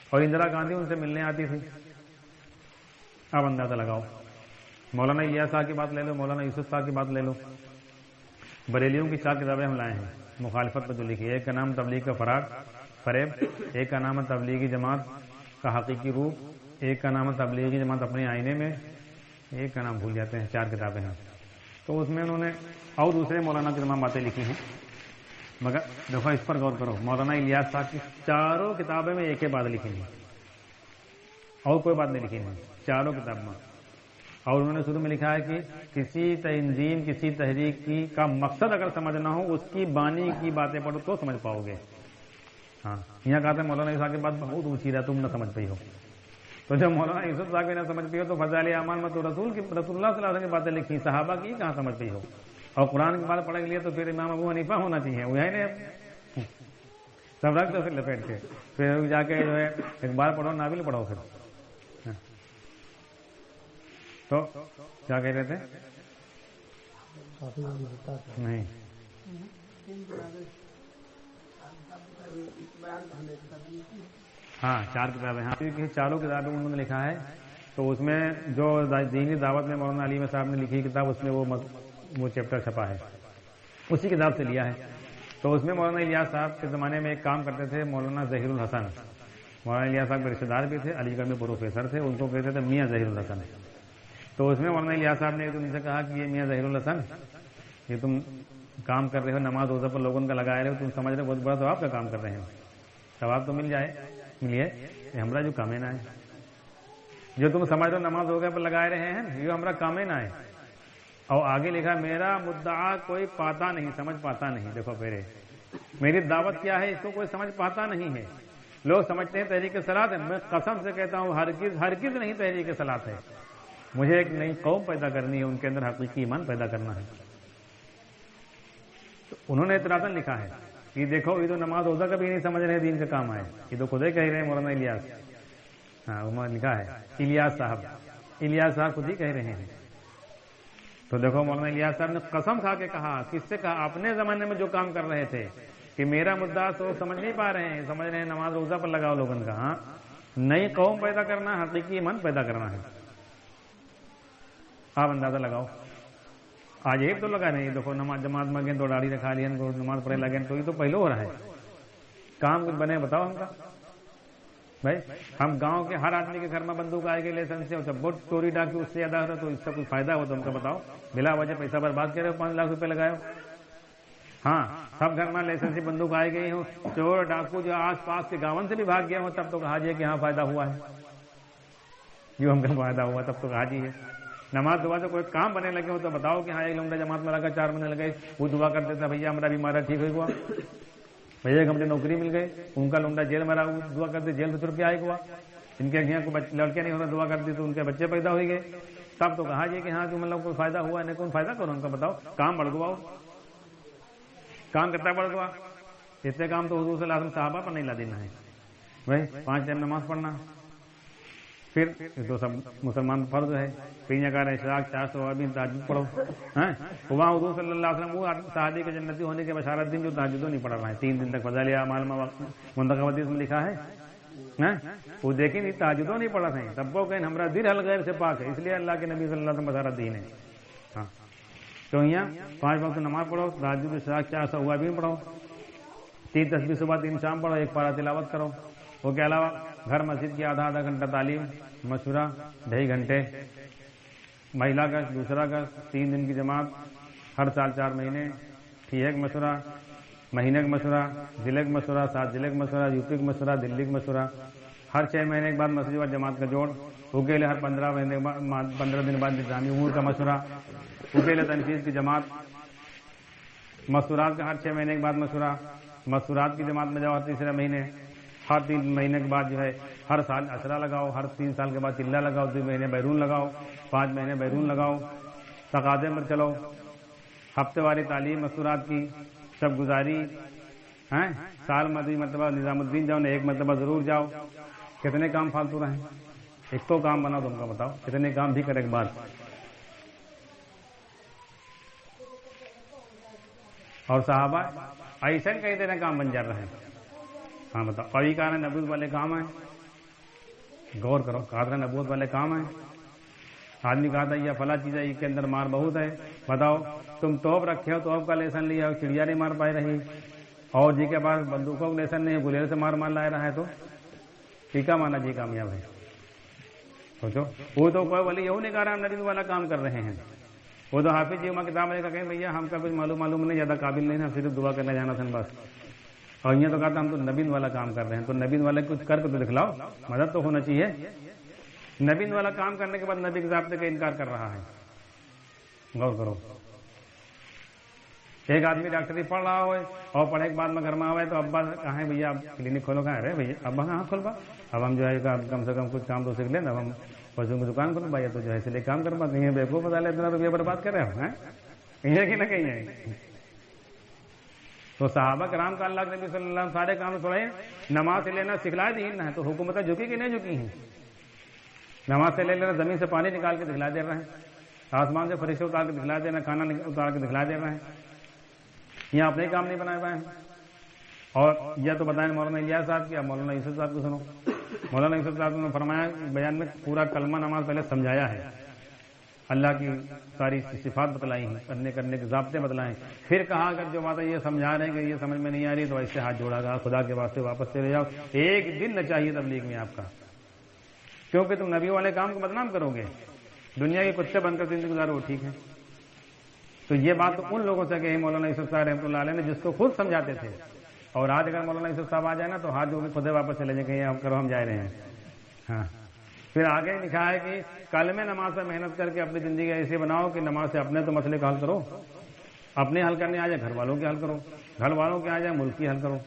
اور اندرا گاندھی ان سے ملنے آتی تھی. اب اندازہ لگاؤ. مولانا الیاس صاحب کی بات لے لو، مولانا یوسف صاحب کی بات لے لو. بریلیوں کی 4 کتابیں ہم لائے ہیں مخالفت پر جو لکھی. ایک کا نام تبلیغ کا فریب، ایک کا نام ہے تبلیغی جماعت کا حقیقی روپ، ایک کا نام ہے تبلیغی جماعت اپنے آئینے میں، ایک کا نام بھول جاتے ہیں. 4 کتابیں ہیں. تو اس میں انہوں نے اور دوسرے مولانا کی تمام باتیں لکھی ہیں. مگر دیکھو اس پر غور کرو، مولانا الیاس صاحب کی 4 کتابیں میں ایک ہی بات لکھی ہے اور کوئی بات نہیں لکھی ہے 4 کتاب میں. اور انہوں نے شروع میں لکھا ہے کہ کسی تنظیم کسی تحریک کی کا مقصد اگر سمجھنا ہو اس کی بانی کی باتیں پڑھو تو سمجھ پاؤ گے. ہاں یہاں کہا تھا مولانا یوسف صاحب کی بات بہت اونچی رہا، تم نہ سمجھ پائی ہو. تو جب مولانا یوسف صاحب نہ سمجھ پی ہو تو فضائل اعمال میں تو رسول اللہ صلی اللہ علیہ وسلم کی باتیں لکھی، صحابہ کی کہاں سمجھ پی ہو. اور قرآن کی بات پڑھنے کے لیے تو پھر امام ابو حنیفہ ہونا چاہیے. وہ ہے نہیں سب رکھ دو پھر لپیٹ کے، پھر جا کے جو ہے ایک بار پڑھو ناول پڑھو. پھر تو کیا کہہ رہے تھے؟ نہیں ہاں 4 کتابیں. ہاں 4 کتابیں انہوں نے لکھا ہے. تو اس میں جو دینی دعوت میں مولانا علی صاحب نے لکھی کتاب، اس میں وہ چیپٹر چھپا ہے، اسی کتاب سے لیا ہے. تو اس میں مولانا الیاس صاحب کے زمانے میں ایک کام کرتے تھے مولانا ظہیر الحسن. مولانا الیاس صاحب کے رشتے دار بھی تھے، علی گڑھ میں پروفیسر تھے. ان کو کہتے تھے میاں ظہیر الحسن. تو اس میں مولانا الیاس صاحب نے ان سے کہا کہ یہ میاں ظہیر الحسن، یہ تم کام کر رہے ہو نماز روزہ پر لوگوں کا لگائے رہے ہو، تم سمجھ رہے ہو بہت بڑا ثواب کا کام کر رہے ہیں. ثواب تو ملیے یہ ہمارا جو کام ہے نہ ہے، جو تم سمجھ رہے ہو نماز روزہ پر لگائے رہے ہیں، یہ ہمارا کام ہے نہ ہے. اور آگے لکھا میرا مدعا کوئی پاتا نہیں، سمجھ پاتا نہیں. دیکھو پہلے میری دعوت کیا ہے اس کو کوئی سمجھ پاتا نہیں ہے. لوگ سمجھتے ہیں تحریک صلاۃ ہے، میں قسم سے کہتا ہوں ہرگز نہیں تحریک صلاۃ ہے. مجھے ایک نئی قوم پیدا کرنی ہے، ان کے اندر حقیقی ایمان پیدا کرنا ہے. تو انہوں نے اعتراضاً لکھا ہے کہ دیکھو یہ تو نماز روزہ کا بھی نہیں سمجھ رہے دین کا کام ہے، یہ تو خود ہی کہہ رہے ہیں مولانا الیاس. ہاں انہوں نے لکھا ہے الیاس صاحب خود ہی کہہ رہے ہیں. تو دیکھو مولانا الیاس صاحب نے قسم کھا کے کہا، کس سے کہا؟ اپنے زمانے میں جو کام کر رہے تھے کہ میرا مدعا تو سمجھ نہیں پا رہے ہیں، سمجھ رہے ہیں نماز روزہ پر لگاؤ لوگوں کا. ہاں نئی قوم پیدا کرنا، حقیقی ایمان پیدا کرنا ہے. آپ اندازہ لگاؤ آج ایک تو لگا نہیں. دیکھو نماز جماعت میں گئے تو داڑھی رکھا لیا، نماز پڑھے لگے، تو یہ تو پہلے ہو رہا ہے. کام کچھ بنے بتاؤ ہم کا بھائی. ہم گاؤں کے ہر آدمی کے گھر میں بندوق آئے گی لائسنس سے، جب بہت چوری ڈاکی اس سے زیادہ ہو رہا تو اس کا کوئی فائدہ ہو تو ہم کا بتاؤ. بلا وجہ پیسہ برباد کر رہے ہو، 5 لاکھ روپے لگائے ہو. ہاں سب گھر میں لائسنس سے بندوق آئے گئی ہوں، چور ڈاکو جو آس پاس کے گاون سے بھی بھاگ گیا ہوں، تب تو کہا جی کہ ہاں فائدہ ہوا ہے، جو ہم کا فائدہ ہوا تب تو کہا جی ہے۔ نماز دعا سے کوئی کام بنے لگے ہو تو بتاؤ کہ ہاں ایک گھنٹہ جماعت میں لگا 4 مہینے لگے، وہ دعا کرتے تھے بھیا ہمارا بیمارا ٹھیک ہوا، بھیا ایک ہمیں نوکری مل گئی، ان کا لونڈا جیل میں رہا، دعا کرتے جیل سے چھٹ کے آئے ہوا، ان کے یہاں کو لڑکے نہیں ہونا، دعا کرتی تو ان کے بچے پیدا ہوئی گئے، تب تو کہا جی کہ ہاں کہ مطلب کوئی فائدہ ہوا نہیں، کوئی فائدہ کرو ان کا بتاؤ، کام بڑھ گواؤ، کام کتنا بڑھ گوا، اتنے کام تو حضور صلی اللہ علیہ وسلم صحابہ پر نہیں لا دینا ہے بھائی، 5 ٹائم نماز پڑھنا، پھر تو سب مسلمان فرض ہے، پینیا کا اشراق 400 بھی تہجد پڑھو، وہاں حضور صلی اللہ علیہ وسلم وہ صحابی کے جنتی ہونے کے بشارت دن جو تہجد نہیں پڑھ رہا ہے، 3 دن تک فضائل اعمال میں منتخب حدیث میں لکھا ہے، وہ دیکھیں نہیں تہجدوں نہیں پڑھا تھے، تب کو کہیں ہمارا دل حل غیر سے پاک ہے، اس لیے اللہ کے نبی صلی اللہ علیہ وسلم بشارت دین ہے۔ ہاں تو یہاں 5 وقت نماز پڑھو، تہجد اشراق 400 بھی پڑھو، 3 تسبیح صبح 3 شام پڑھو، 1 پارہ تلاوت کرو، وہ کے علاوہ گھر مسجد کی آدھا گھنٹہ تعلیم مشورہ، 2.5 گھنٹے مہیلا کا، دوسرا کا 3 دن کی جماعت، ہر سال 4 مہینے، ٹھیک کا مشورہ، مہینے کا مشورہ، ضلع کا مشورہ، 7 ضلع کا مشورہ، یوپی کا مشورہ، دلی کا مشورہ، ہر 6 مہینے کے بعد مسجد اور جماعت کا جوڑ، اکیلے ہر 15 دن بعد نظامی امور کا مشورہ، اکیلے تنفیذ کی جماعت، مستورات کا ہر 6 مہینے کے بعد مشورہ، مستورات کی جماعت میں جاؤ ہر تیسرے مہینے، ہر 3 مہینے کے بعد جو ہے ہر سال اشرا لگاؤ، ہر 3 سال کے بعد چلہ لگاؤ، 2 مہینے بیرون لگاؤ، 5 مہینے بیرون لگاؤ، تقاضے پر چلو، ہفتے واری تعلیم مستورات کی، شب گزاری، سال میں 2 مرتبہ نظام الدین جاؤ، 1 مرتبہ ضرور جاؤ، کتنے کام فالتو رہیں، ایک تو کام بناؤ، تم کا بتاؤ کتنے کام بھی کرے ایک بار۔ اور صحابہ ایسے کئی طرح کام بن جا رہے ہیں، ہاں بتاؤ، کئی کار نبوت والے کام ہیں، غور کرو، کار نبوت والے کام ہیں، آدمی کہا تھا یہ فلاں چیز ہے، اس کے اندر مار بہت ہے، بتاؤ تم توپ رکھے ہو، توپ کا لیسن لیا ہو، چڑیا نہیں مار پائی رہی، اور جی کے پاس بندوقوں کا لیسن نہیں، گلیل سے مار لا رہا ہے، تو ٹھیکا مانا جی کامیاب ہے، سوچو، وہ تو کوئی ولی یوں نہیں کہہ رہا ہم نبی والا کام کر رہے ہیں، وہ تو حافظ جی کتاب میں کہیں بھیا ہم کا کچھ معلوم نہیں، زیادہ قابل نہیں ہے، صرف دعا کرنے جانا سن بس، اور یہ تو کہتا ہم تو نبی والا کام کر رہے ہیں، تو نبی والے کچھ کر کے تو دکھلاؤ، مدد تو ہونا چاہیے، نبی والا کام کرنے کے بعد نبی کے ضابطے کا انکار کر رہا ہے، غور کرو، ایک آدمی ڈاکٹری پڑھ رہا ہوئے اور پڑھے کے بعد میں گھر میں آئے تو ابا کہاں ہے بھیا آپ کلینک کھولو، کہاں ہے بھیا ابا کہاں کھول پا، اب ہم جو ہے کم سے کم کچھ کام تو سیکھ لیں نا، اب ہم پشو کی دکان کھول پائے تو جو ہے اس لیے کام کر پاتے ہیں، بیوقوف بتا لے اتنا روپیہ برباد کر رہے ہو، کہیں ہے کہ نہ کہیں ہے۔ تو صحابہ کرام کا اللہ کے نبی صلی اللہ علیہ وسلم سارے کام چھوڑے، نماز سے لینا سکھلا دی نہ، تو حکومتیں جھکی کہ نہیں جھکی ہیں، نماز سے لے لینا، زمین سے پانی نکال کے دکھلا دے رہے ہیں، آسمان سے فرشتے اتار کے دکھلا دینا، کھانا اتار کے دکھلا دے رہے ہیں، یہاں اپنے کام نہیں بنائے پائے ہیں۔ اور یہ تو بتائیں مولانا الیاس صاحب کی، اب مولانا یوسف صاحب کو سنو، مولانا یوسف صاحب نے فرمایا بیان میں پورا کلمہ نماز پہلے سمجھایا ہے، اللہ کی ساری صفات بتلائی ہیں، کرنے کے ضابطے بتلائے ہیں، پھر کہا اگر جو بات ہے یہ سمجھا رہے ہیں کہ یہ سمجھ میں نہیں آ رہی تو ایسے ہاتھ جوڑا گا، خدا کے واسطے واپس چلے جاؤ، ایک دن نہ چاہیے تبلیغ میں آپ کا، کیونکہ تم نبی والے کام کو بدنام کرو گے، دنیا کے کتے بن کر زندگی گزارو، ٹھیک ہے۔ تو یہ بات تو ان لوگوں سے کہی مولانا یوسف صاحب رحمۃ اللہ علیہ نے جس کو خود سمجھاتے تھے، اور آج اگر مولانا یوسف صاحب آ جائے نا تو ہاتھ جو خود واپس چلے جائیں، کہیں ہم کرو ہم جا رہے ہیں، ہاں۔ پھر آگے لکھا ہے کہ کل میں نماز سے محنت کر کے اپنی زندگی ایسے بناؤ کہ نماز سے اپنے تو مسئلے کا حل کرو، اپنے حل کرنے آ جائے گھر والوں کے حل کرو، گھر والوں کے آ جائے ملک کی حل کرو،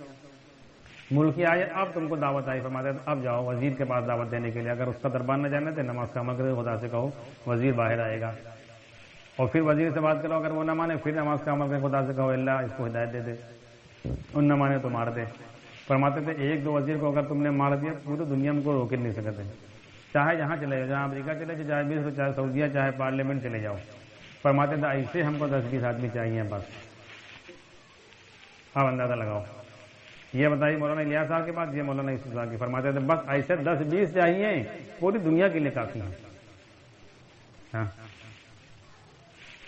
ملک کی آ جائے اب تم کو دعوت آئی، فرماتے ہیں اب جاؤ وزیر کے پاس دعوت دینے کے لیے، اگر اس کا دربار نہ جانا تو نماز کا عمل کرے، خدا سے کہو وزیر باہر آئے گا، اور پھر وزیر سے بات کرو، اگر وہ نہ مانے پھر نماز کا عمل کرے، خدا سے کہو اللہ اس کو ہدایت دے دے، ان نہ مانے تو مار دے۔ فرماتے تھے 1-2 وزیر کو اگر تم نے مار دیا پوری دنیا میں کو روک نہیں سکتے، چاہے جہاں چلے جاؤ، جہاں امریکہ چلے جاؤ، چاہے مصر، چاہے سعودیہ، چاہے پارلیمنٹ چلے جاؤ، فرماتے تھے ایسے ہم کو 10-20 آدمی چاہیے بس، اب اندازہ لگاؤ، یہ بتائیے مولانا الیاس صاحب کے بعد، یہ مولانا یوسف صاحب کی، فرماتے تھے بس ایسے 10-20 چاہیے، پوری دنیا کے لیے کافی ہے، ہاں۔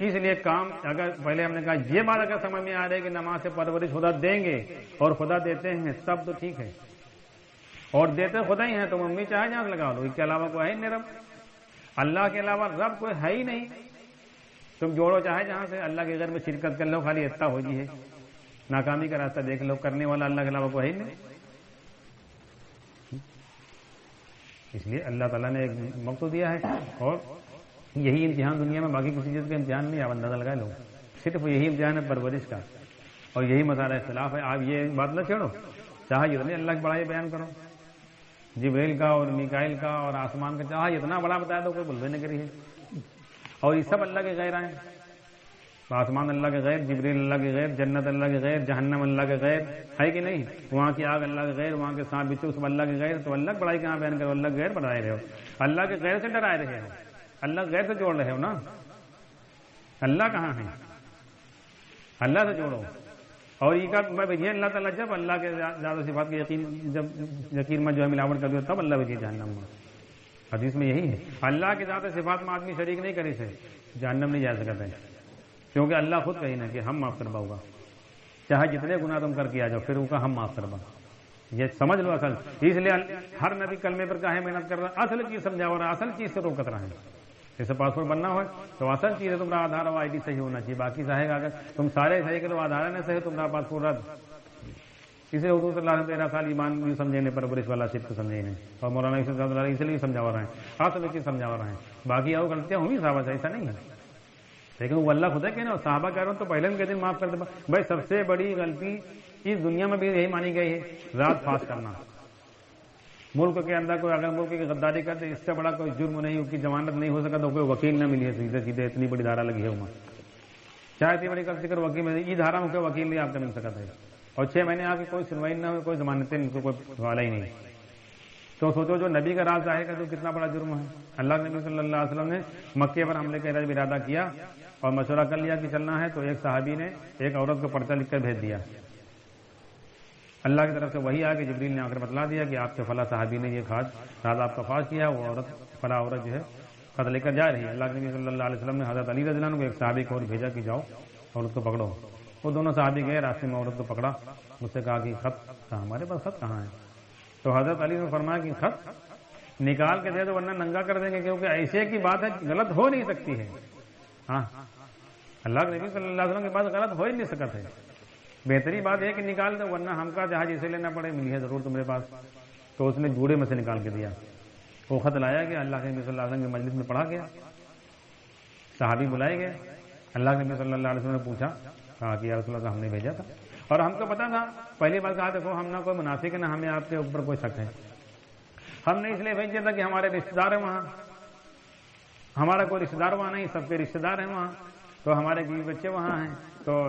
اس لیے کام اگر پہلے ہم نے کہا یہ بات اگر سمجھ میں آ رہی ہے کہ نماز سے پرورش خدا دیں گے اور خدا دیتے ہیں سب تو ٹھیک ہے، اور دیتے خدا ہی ہیں، تو امی چاہے جہاں سے لگا لو، اس کے علاوہ کوئی ہے نہیں رب، اللہ کے علاوہ رب کوئی ہے ہی نہیں، تم جوڑو چاہے جہاں سے، اللہ کے گھر میں شرکت کر لو، خالی اتنا ہو جی ہے، ناکامی کا راستہ دیکھ لو، کرنے والا اللہ کے علاوہ کوئی ہے نہیں. اس لیے اللہ تعالیٰ نے ایک وقت دیا ہے، اور یہی امتحان دنیا میں، باقی کسی چیز کا امتحان نہیں. آپ اندازہ لگا لو، صرف یہی امتحان ہے پرورش کا، اور یہی مسئلہ اختلاف ہے. آپ یہ بات نہ چھوڑو، چاہے اتنی اللہ کی بڑائی بیان کرو، جبریل کا اور میکائیل کا اور آسمان کا، چاہے اتنا بڑا بتایا تو کوئی بلوے نہیں کری ہے. اور یہ سب اللہ کے غیر ہیں. آسمان اللہ کے غیر، جبریل اللہ کے غیر، جنت اللہ کے غیر، جہنم اللہ کے غیر ہے کہ نہیں؟ وہاں کی آگ اللہ کے غیر، وہاں کے سانپ بچھو سب اللہ کے غیر. تو اللہ کی بڑائی کہاں بیان کرو؟ اللہ کے غیر بڑھائے رہے ہو، اللہ کے غیر سے ڈرائے رہے ہو، اللہ کے غیر سے جوڑ رہے ہو نا. اللہ کہاں ہے؟ اللہ سے جوڑو. اور یہ اللہ تعالیٰ جب اللہ کے زیادہ صفات کے یقین میں جو ہے ملاوٹ کر دو تب اللہ بھیجیے جہنم میں. حدیث میں یہی ہے، اللہ کے ذات صفات میں آدمی شریک نہیں کرے سے جہنم نہیں جا سکتا ہے، کیونکہ اللہ خود کہی نا کہ ہم معاف کروا ہوگا، چاہے جتنے گناہ تم کر کے آ جاؤ، پھر وہ کا ہم معاف کروا. یہ سمجھ لو اصل. اس لیے ہر نبی کلمے پر کاہے محنت کر رہا ہے؟ اصل چیز سمجھا ہو رہا ہے، اصل چیز سے روکت رہا ہے. جیسے پاسپورٹ بننا ہو تو اصل چیز ہے تمہارا آدھار اور ID صحیح ہونا چاہیے، باقی صحیح اگر تم سارے صحیح کرو، آدھار نہیں صحیح تمہارا پاسپورٹ رد. اسے حضور صلی اللہ علیہ وسلم 13 سال ایمان بھی سمجھے نہیں، پرورش والا صرف سمجھے نہیں، اور مولانا اس لیے سمجھا رہے ہیں، اصل چیز سمجھا رہے ہیں. باقی اور غلطیاں ہوئی صحابہ سے، ایسا نہیں ہے، لیکن وہ اللہ خدا کہ نا صحابہ کہہ رہا ہوں تو پہلے کے دن معاف کر دے. بھائی سب سے بڑی غلطی اس دنیا میں بھی یہی مانی گئی ہے، رات پاس کرنا. ملک کے اندر کوئی اگر ملک کی غداری کرتے اس سے بڑا کوئی جرم نہیں، اس کی ضمانت نہیں ہو سکا تو کوئی وکیل نہ ملی ہے سیدھے سیدھے. اتنی بڑی دھارا لگی ہے وہاں، چاہے اتنی بڑی غلطی کر وکیل میں یہ دھارا میں کوئی وکیل نہیں آپ کا مل سکتا ہے، اور 6 مہینے آپ کی کوئی سنوائی نہ ہوئی، کوئی ضمانتیں ان کو کوئی حوالہ ہی نہیں. تو سوچو جو نبی کا راز ظاہر کر تو کتنا بڑا جرم ہے. اللہ کے نبی صلی اللہ علیہ وسلم نے مکے پر حملے کا ارادہ کیا اور مشورہ کر لیا کہ چلنا ہے، تو ایک صحابی نے ایک عورت کو پرچہ لکھ کر بھیج دیا. اللہ کی طرف سے وہی آ کے جبریل نے آ کر بتلا دیا کہ آپ کے فلاں صحابی نے یہ راز آپ کا فاش کیا، وہ فلاں عورت جو ہے خط لے کر جا رہی ہے. اللہ کے نبی صلی اللہ علیہ وسلم نے حضرت علی رضی اللہ عنہ کو ایک صحابی کو اور بھیجا کہ جاؤ عورت کو پکڑو. وہ دونوں صحابی گئے، راستے میں عورت کو پکڑا، مجھ سے کہا کہ خط کہاں؟ ہمارے پاس خط کہاں ہے؟ تو حضرت علی نے فرمایا کہ خط نکال کے دے دو ورنہ ننگا کر دیں گے، کیونکہ ایسے کی بات ہے غلط ہو نہیں سکتی ہے. ہاں، اللہ کے نبی صلی اللہ علیہ وسلم کے پاس غلط ہو ہی نہیں سکتا ہے. بہتری بات ہے کہ نکال دو ورنہ ہم کا جہاز اسے لینا پڑے، ملی ہے ضرور تمہارے پاس. تو اس نے جوڑے میں سے نکال کے دیا. وہ خط لایا گیا، اللہ کے نبی صلی اللہ علیہ وسلم کی مجلس میں پڑھا گیا، صحابی بلائے گئے. اللہ کے نبی صلی اللہ علیہ وسلم نے پوچھا، کہا کہ یا رسول اللہ ہم نے بھیجا تھا، اور ہم کو پتا تھا. پہلی بار کہا دیکھو ہم نہ کوئی منافق ہے نہ ہمیں آپ کے اوپر کوئی شک ہے. ہم نے اس لیے بھیج دیا تھا کہ ہمارے رشتے دار ہیں وہاں، ہمارا کوئی رشتے دار وہاں نہیں، سب کے رشتے دار ہیں وہاں، تو ہمارے بیوی بچے وہاں ہیں، تو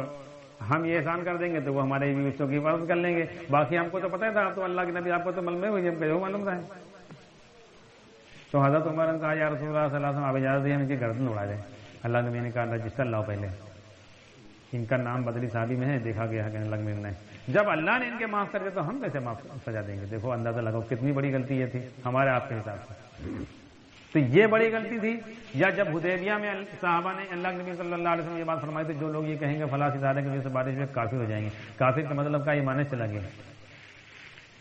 ہم یہ احسان کر دیں گے تو وہ ہمارے بیوی بچوں کی حفاظت کر لیں گے. باقی ہم کو تو پتہ تھا، آپ تو اللہ کے نبی، آپ کو تو ملمے ہوئی، ہم کہو معلوم تھا. تو حضرت عمر نے کہا یا رسول اللہ صلی اللہ علیہ وسلم آپ اجازت دیں ہم ان کی گردن اڑا دیں. اللہ نبی نے کہا رجسٹر لاؤ پہلے، ان کا نام بدلی صحابی میں ہے، دیکھا گیا ہے کہ اللہ نے. جب اللہ نے ان کے معاف کر دیا تو ہم کیسے معاف سزا دیں گے؟ دیکھو اندازہ لگاؤ کتنی بڑی غلطی یہ تھی ہمارے آپ کے حساب سے. تو یہ بڑی غلطی تھی. یا جب حدیبیہ میں صحابہ نے اللہ کے نبی صلی اللہ علیہ وسلم یہ بات فرمائی تھی، جو لوگ یہ کہیں گے فلاں ستارے کی وجہ سے بارش میں کافر ہو جائیں گے. کافر کا مطلب کا ایمان چلا گیا.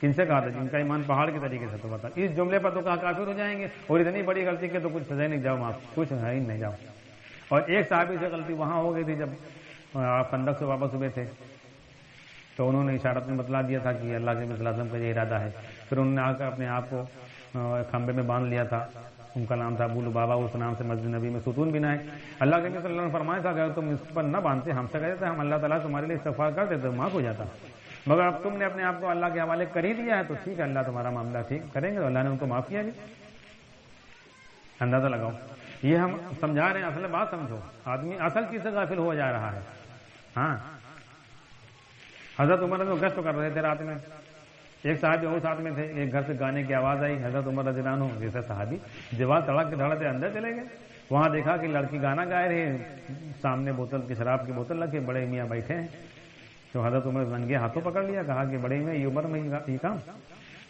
کن سے کہا تھا؟ جن کا ایمان پہاڑ کے طریقے سے. تو بتا اس جملے پر تو کہا کافر ہو جائیں گے، اور اتنی بڑی غلطی کے تو کچھ سزا نہیں، جاؤ معاف، کچھ ہے ہی نہیں، جاؤ. اور ایک صحابی سے غلطی وہاں ہو گئی تھی جب آپ خندق سے واپس ہوئے تھے، تو انہوں نے اشارت میں بتلا دیا تھا کہ اللہ کے نبی صلی اللہ علیہ وسلم کا یہ ارادہ ہے. پھر انہوں نے آ کر اپنے آپ کو کھمبے میں باندھ لیا تھا. ان کا نام تھا ابو لبابہ، اس نام سے مسجد نبی میں ستون بنا ہے. اللہ کے نبی صلی اللہ علیہ وسلم نے فرمایا تھا اگر تم اس پر نہ باندھتے ہم سے کہتے تھے ہم اللہ تعالیٰ تمہارے لیے استغفار کرتے تو معاف ہو جاتا. مگر اب تم نے اپنے آپ کو اللہ کے حوالے کر ہی دیا ہے تو ٹھیک ہے، اللہ تمہارا معاملہ ٹھیک کریں گے. تو اللہ نے ان کو معاف کیا. اندازہ لگاؤ، یہ ہم سمجھا رہے ہیں، اصل بات سمجھو. آدمی اصل چیز سے غافل ہو جا رہا ہے. ہاں، حضرت عمر گشت کر رہے تھے رات میں، ایک صاحب اور ساتھ میں تھے. ایک گھر سے گانے کی آواز آئی. حضرت عمر رضی اللہ عنہ جیسے صحابی دیوار تڑک کے دھڑتے اندر چلے گئے. وہاں دیکھا کہ لڑکی گانا گائے رہی ہے، سامنے بوتل کی شراب کی بوتل رکھے، بڑے میاں بیٹھے ہیں. تو حضرت عمر ننگے ہاتھوں پکڑ لیا، کہا کہ بڑے میں یہ عمر میں یہ کام.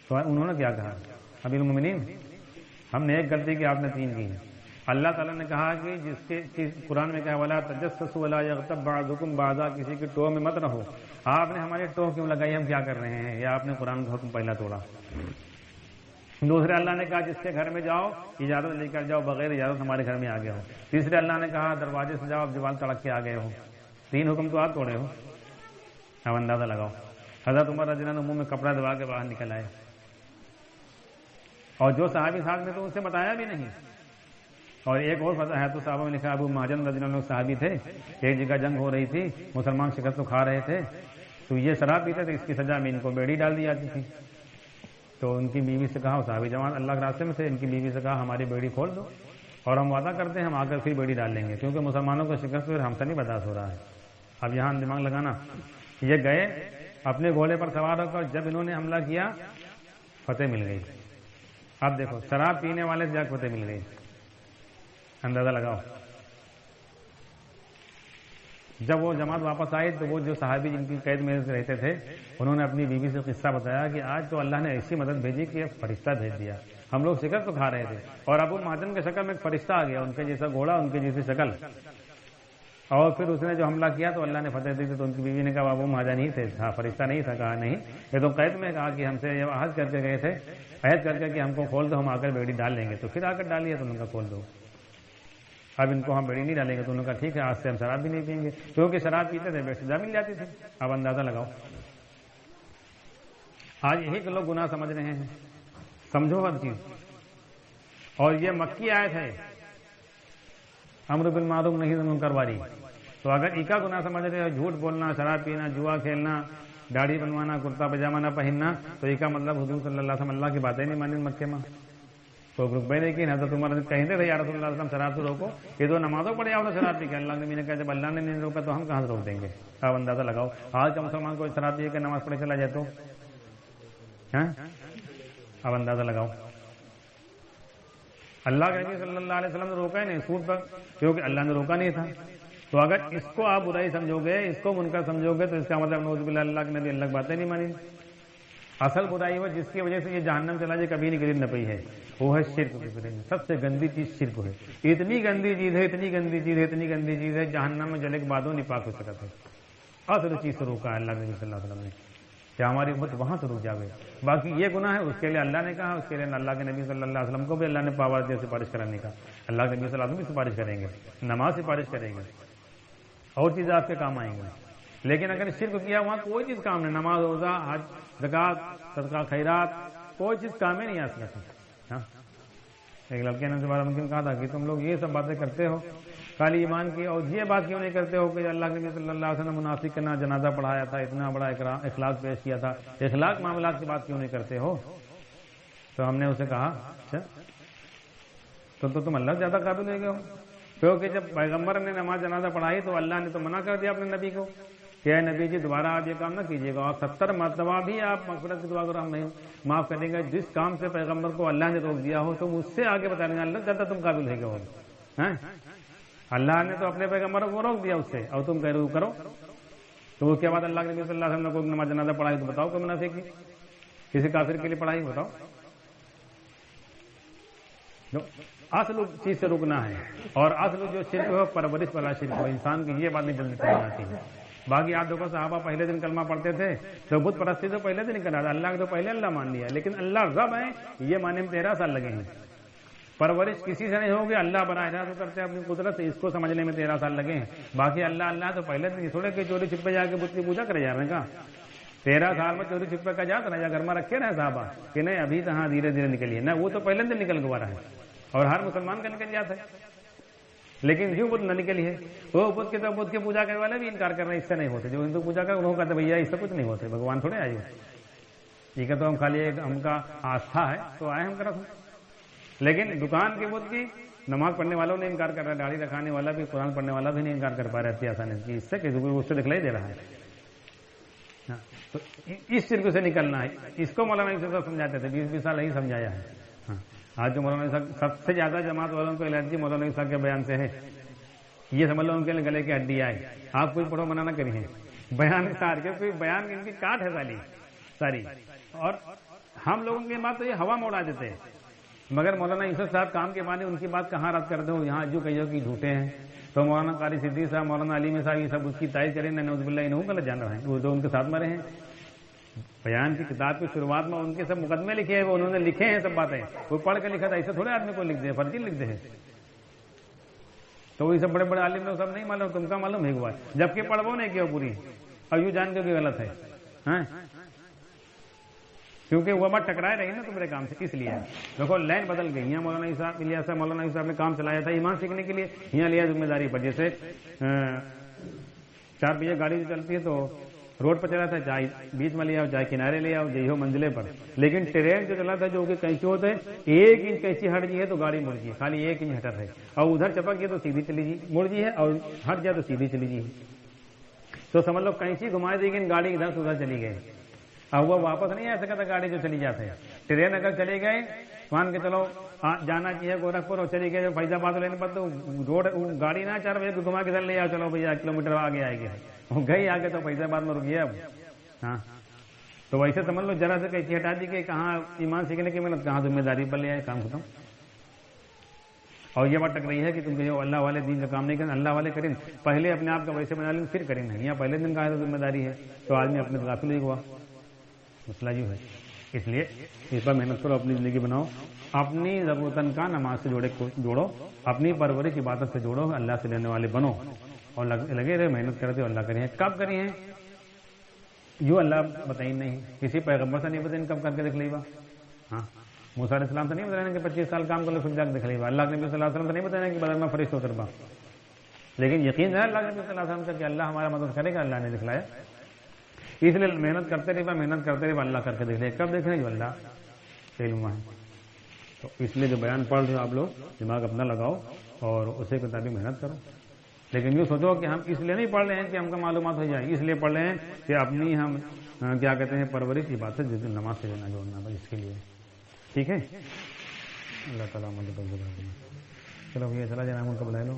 تو انہوں نے کیا کہا؟ امیر المومنین ہم نے ایک غلطی کی، آپ نے 3 کی. اللہ تعالیٰ نے کہا کہ جس کے قرآن میں کہا ولا تجسسوا ولا یغتب بعضکم بعضا، کسی کی ٹوہ میں مت رہو. آپ نے ہماری ٹوہ کیوں لگائی؟ ہم کیا کر رہے ہیں؟ یا آپ نے قرآن کا حکم پہلا توڑا. دوسرے اللہ نے کہا جس کے گھر میں جاؤ اجازت لے کر جاؤ، بغیر اجازت ہمارے گھر میں آ گئے ہو. تیسرے اللہ نے کہا دروازے سے جاؤ، اب دیوار تڑک کے آ گئے ہو. 3 حکم تو آپ توڑے ہو. اب اندازہ لگاؤ، حضرت عمر رضی اللہ عنہ منہ میں کپڑا دبا کے باہر نکل آئے، اور جو صحابی ساتھ میں تو ان سے بتایا بھی نہیں۔ اور ایک اور فتح ہے تو صحابہ میں لکھا ابو مہاجن رضی اللہ عنہ صحابی تھے، ایک جگہ جنگ ہو رہی تھی، مسلمان شکست تو کھا رہے تھے، تو یہ شراب پیتے تھے، اس کی سزا میں ان کو بیڑی ڈال دی جاتی تھی۔ تو ان کی بیوی سے کہا، صحابی جوان اللہ کے راستے میں تھے، ان کی بیوی سے کہا ہماری بیڑی کھول دو اور ہم وعدہ کرتے ہیں ہم آ کر پھر بیڑی ڈال لیں گے، کیونکہ مسلمانوں کو شکست پھر ہم سے نہیں برداشت ہو رہا ہے۔ اب یہاں دماغ لگانا، یہ گئے اپنے گھوڑے پر سوار ہو کر، جب انہوں نے حملہ کیا فتح مل گئی۔ اب دیکھو شراب پینے والے سے جا کے فتح مل گئی، اندازہ لگاؤ۔ جب وہ جماعت واپس آئی تو وہ جو صحابی جن کی قید میں رہتے تھے انہوں نے اپنی بیوی سے قصہ بتایا کہ آج تو اللہ نے ایسی مدد بھیجی کہ ایک فرشتہ بھیج دیا، ہم لوگ شکست تو کھا رہے تھے اور ابو مہاجن کی شکل میں ایک فرشتہ آ گیا، ان کے جیسا گھوڑا، ان کے جیسی شکل، اور پھر اس نے جو حملہ کیا تو اللہ نے فتح دی تھی۔ تو ان کی بیوی نے کہا ابو مہاجن ہی تھے، ہاں فرشتہ نہیں تھا، کہا نہیں یہ تو قید میں، کہا کہ ہم سے یہ عہد کر کے گئے تھے، عہد کر کے کہ ہم کو کھول دو، ہم آ کر بیڑی ڈال لیں گے، تو پھر آ کر ڈالیے تو ان کا کھول دو، اب ان کو ہم بیڑی نہیں ڈالیں گے۔ تو انہوں نے کہا ٹھیک ہے آج سے ہم شراب بھی نہیں پئیں گے، کیونکہ شراب پیتے تھے بے سزا مل جاتی تھی۔ اب اندازہ لگاؤ، آج یہی کہ لوگ گناہ سمجھ رہے ہیں، سمجھو ہر چیز۔ اور یہ مکی آیت ہے امر بالمعروف نہی عن المنکر والی، تو اگر ایکا گناہ سمجھ رہے ہو، جھوٹ بولنا، شراب پینا، جوا کھیلنا، داڑھی بنوانا، کرتا پاجامہ نہ پہننا، تو ایکا مطلب حضور صلی اللہ علیہ وسلم اللہ کی باتیں نہیں مانی مکے میں تو رک گئے۔ لیکن حضرت عمر کہتے تھے یا رسول اللہ صلی اللہ علیہ وسلم شراب سے روکو، یہ تو نمازوں پڑے آؤ شراب پی کے، اللہ نبی نے کہا جب اللہ نے نہیں روکا تو ہم کہاں سے روک دیں گے۔ اب اندازہ لگاؤ آج کا مسلمان کو شراب پی کے نماز پڑھے چلا جائے تو، اب اندازہ لگاؤ۔ اللہ کے نبی صلی اللہ علیہ وسلم نے روکا ہی نہیں سود پر، کیونکہ اللہ نے روکا نہیں تھا۔ تو اگر اس کو آپ برائی سمجھو گے، اس کو منکر سمجھو گے، تو اس کا مطلب نعوذ باللہ اللہ کے نبی اللہ کی باتیں نہیں مانی۔ اصل برائی وہ جس کی وجہ سے یہ جہنم چلا جائے کبھی نہیں گرد نہ پئی ہے، وہ ہے شرک۔ سب سے گندی چیز شرک ہے، اتنی گندی چیز ہے، اتنی گندی چیز ہے، اتنی گندی چیز ہے، جہنم میں جلے کے بعدوں نہیں پاک ہو سکتا ہے۔ اصل چیز سے روکا ہے اللہ کے نبی صلی اللہ علیہ وسلم نے کہ ہماری امت وہاں سے رک جاوے۔ باقی یہ گناہ ہے اس کے لیے اللہ نے کہا، اس کے لیے اللہ کے نبی صلی اللہ علیہ وسلم کو بھی اللہ نے پاور دیا سفارش کرنے کا، اللہ کے نبی صلی اللہ علیہ وسلم بھی سفارش کریں گے، نماز سفارش کریں گے، اور چیزیں آپ کے کام آئیں گے۔ لیکن اگر شرک کیا وہاں کوئی چیز کام نہیں، نماز روزہ حج زکات صدقہ خیرات کوئی چیز کام ہی نہیں آ سکتی۔ ہاں ایک لڑکے نے دوبارہ ممکن کہا تھا کہ تم لوگ یہ سب باتیں کرتے ہو خالی ایمان کی، اور یہ بات کیوں نہیں کرتے ہو کہ اللہ کے نبی صلی اللہ علیہ وسلم منافق کا جنازہ پڑھایا تھا، اتنا بڑا اخلاق پیش کیا تھا، اخلاق معاملات کی بات کیوں نہیں کرتے ہو؟ تو ہم نے اسے کہا اچھا تو تم اللہ سے زیادہ قابل ہو گئے ہو، کیونکہ جب پیغمبر نے نماز جنازہ پڑھائی تو اللہ نے تو منع کر دیا اپنے نبی کو کہ اے نبی جی دوبارہ آپ یہ کام نہ کیجیے گا، اور 70 مرتبہ بھی آپ مغفرت کی دعا کرو ہم معاف کر دیں گے۔ جس کام سے پیغمبر کو اللہ نے روک دیا ہو تم اس سے آگے بتا دیں گے اللہ زیادہ تم قابل ہے ہو۔ اللہ نے تو اپنے پیغمبر کو روک دیا اس سے، اور تم کہہ رہے ہو کرو، تو اس کے بعد اللہ کے نبی صلی اللہ علیہ وسلم نے کوئی نماز جنازہ پڑھائی تو بتاؤ کوئی منافق کی کسی کافر کے لیے پڑھائی بتاؤ۔ اصل چیز سے رکنا ہے، اور اصل جو شرک ہو پرورش والا شرک ہو، انسان کی یہ بات نہیں جلدی سمجھ آتی ہے۔ باقی آپ دیکھو صحابہ پہلے دن کلمہ پڑھتے تھے تو بت پرستی تو پہلے دن کرا تھا، اللہ کے تو پہلے اللہ مان لیا، لیکن اللہ رب ہے یہ ماننے میں 13 سال لگے ہیں۔ پرورش کسی سے نہیں ہوگی، اللہ براہ راست کرتے ہیں اپنی قدرت سے، اس کو سمجھنے میں 13 سال لگے ہیں۔ باقی اللہ اللہ تو پہلے دن تھوڑے کہ چوری چھپے جا کے بت کی پوجا کرے جا رہے ہیں کا 13 سال میں چوری چھپے کا جاتا رہا، گھر میں رکھے رہے صحابہ کہ نہیں ابھی تو ہاں دھیرے دھیرے نکلیے نہ، وہ تو پہلے دن نکل گوا رہا ہے اور ہر مسلمان کا نکل جاتا ہے، لیکن جو بدھ نہ نکلی ہے وہ بدھ کے تو بدھ کے پوجا کرنے والے بھی انکار کر رہے ہیں، اس سے نہیں ہوتے۔ جو ہندو پوجا کر انہوں کہتے بھیا اس سے کچھ نہیں ہوتے، بھگوان تھوڑے آئے یہ کہ تو ہم خالی ایک ہم کا آستھا ہے تو آئے ہم کرا۔ لیکن دکان کے بدھ کی نماز پڑھنے والوں نے انکار کر رہا ہے، داڑھی رکھانے والا بھی، قرآن پڑھنے والا بھی نہیں انکار کر پا رہا ہے آسانی سے، اس سے کہ اس سے دکھلائی دے رہا ہے۔ تو اس شرک سے نکلنا ہے، اس کو مولانا صاحب سمجھاتے تھے، 20 سال یہی سمجھایا ہے۔ آج جو مولانا صاحب سب سے زیادہ جماعت والوں کو الرجی مولانا صاحب کے بیان سے ہے، یہ سمجھ لو ان کے گلے کی ہڈی آئے، آپ کوئی پڑھو منع نہ کریے، بیان سار کے کوئی بیان ان کی کاٹ ہے ساری، اور ہم لوگوں کی بات تو یہ ہوا میں اڑا دیتے ہیں، مگر مولانا یوسف صاحب کام کے معنی ان کی بات کہاں رد کر دو، یہاں جو کہو کہ جھوٹے ہیں، تو مولانا قاری صدیق صاحب، مولانا علیم صاحب یہ سب اس کی تائید کریں، نعوذ باللہ انہوں غلط جان رہے ہیں، وہ تو ان کے ساتھ مرے ہیں۔ بیان کی کتاب کی شروعات میں ان کے سب مقدمے لکھے ہیں، وہ انہوں نے لکھے ہیں سب باتیں، وہ پڑھ کے لکھا تھا، ایسے تھوڑے آدمی کو لکھ دے فرضی لکھ دے، تو وہ سب بڑے بڑے عالم لوگ سب نہیں معلوم، تم کا معلوم ہے ہوا، جبکہ پڑھو نہیں کیا پوری اور یوں جان کے بھی غلط ہے ہاں، کیونکہ وہ بات ٹکرائے رہی نا تمہارے کام سے، اس لیے دیکھو لائن بدل گئی. یہاں مولانا صاحب الیاس صاحب مولانا صاحب نے کام چلایا تھا ایمان سیکھنے کے لیے، یہاں لیا ذمہ داری پر. جیسے 4 پہیہ گاڑی چلتی ہے تو روڈ پر چلا تھا، چاہے بیچ میں لے آؤ چاہے کنارے لے آؤ، یہی ہو منزلے پر. لیکن ٹرین جو چلا تھا جو کہ کینچی ہوتا ہے 1 انچ کینچی ہٹ جی ہے تو گاڑی مڑ جی ہے، خالی 1 انچ ہٹر ہے، اور ادھر چپک گئی تو سیدھی چلی جی مڑ جی ہے، اور ہٹ جائے تو سیدھی چلی جی. تو سمجھ لو کینچی گھما دی گئی، گاڑی ادھر سے ادھر چلی گئی، اب وہ واپس نہیں آ سکا تھا گاڑی جو چلی جاتے ہیں. ٹرین اگر چلے گئے مان کے چلو جانا چاہیے گورکھپور اور چلی گئے فیض آباد لینے پر تو روڈ گاڑی نہ 4 بجے گھما کے لے آؤ، چلو بھیا 1 کلومیٹر آگے آئے گی، وہ گئی آگے تو فیض آباد میں رک گیا اب. ہاں تو ویسے سمجھ لو ذرا سے کیسی ہٹا دی کہ کہاں ایمان سیکھنے کی محنت، کہاں ذمہ داری پر لے آئے، کام ختم. اور یہ بات ٹک رہی ہے کہ تم جو اللہ والے دین کا کام نہیں کریں، اللہ والے کریں پہلے اپنے آپ کا ویسے بنا لیں پھر کریں. نہیں یا پہلے دن کہا ذمہ داری ہے تو آدمی اپنے غافل ہی ہوا، مسئلہ جو ہے. اس لیے اس پر محنت کرو، اپنی زندگی بناؤ، اپنی ضرورتن کا نماز سے جوڑو، اپنی پرورش عبادت سے جوڑو، اللہ سے لینے والے بنو اور لگے رہے محنت کرتے ہو. اللہ کری ہے کب کری ہے جو اللہ بتائی نہیں، کسی پیغمبر سے نہیں بتائیں کب کر کے دکھ لی با. ہاں موسیٰ علیہ السلام سے نہیں بتانا کہ 25 سال کام کر لو پھر جا کے دکھ لی با. اللہ کے نبی صلی اللہ علیہ وسلم سے نہیں بتانا کہ بدر میں فرشتہ اتر با. لیکن یقین ہے اللہ کے نبی صلی اللہ علیہ وسلم کا کہ اللہ ہمارا مدد کرے گا، اللہ نے دکھلایا. اس لیے محنت کرتے رہے، محنت کرتے رہے، اللہ کر کے دیکھ لے. کب دیکھ رہے جو اللہ علم ہے. تو اس لیے جو بیان پڑھ رہے ہو آپ لوگ دماغ اپنا لگاؤ اور اسے کے مطابق محنت کرو. لیکن یوں سوچو کہ ہم اس لیے نہیں پڑھ رہے ہیں کہ ہم کو معلومات ہو جائے، اس لیے پڑھ رہے ہیں کہ اپنی ہم کیا کہتے ہیں پرورش کی بات سے نماز سے لینا جوڑنا اس کے لیے. ٹھیک ہے، اللہ تعالیٰ مدد. چلو بھیا چلا جانا ان کو بلا لو.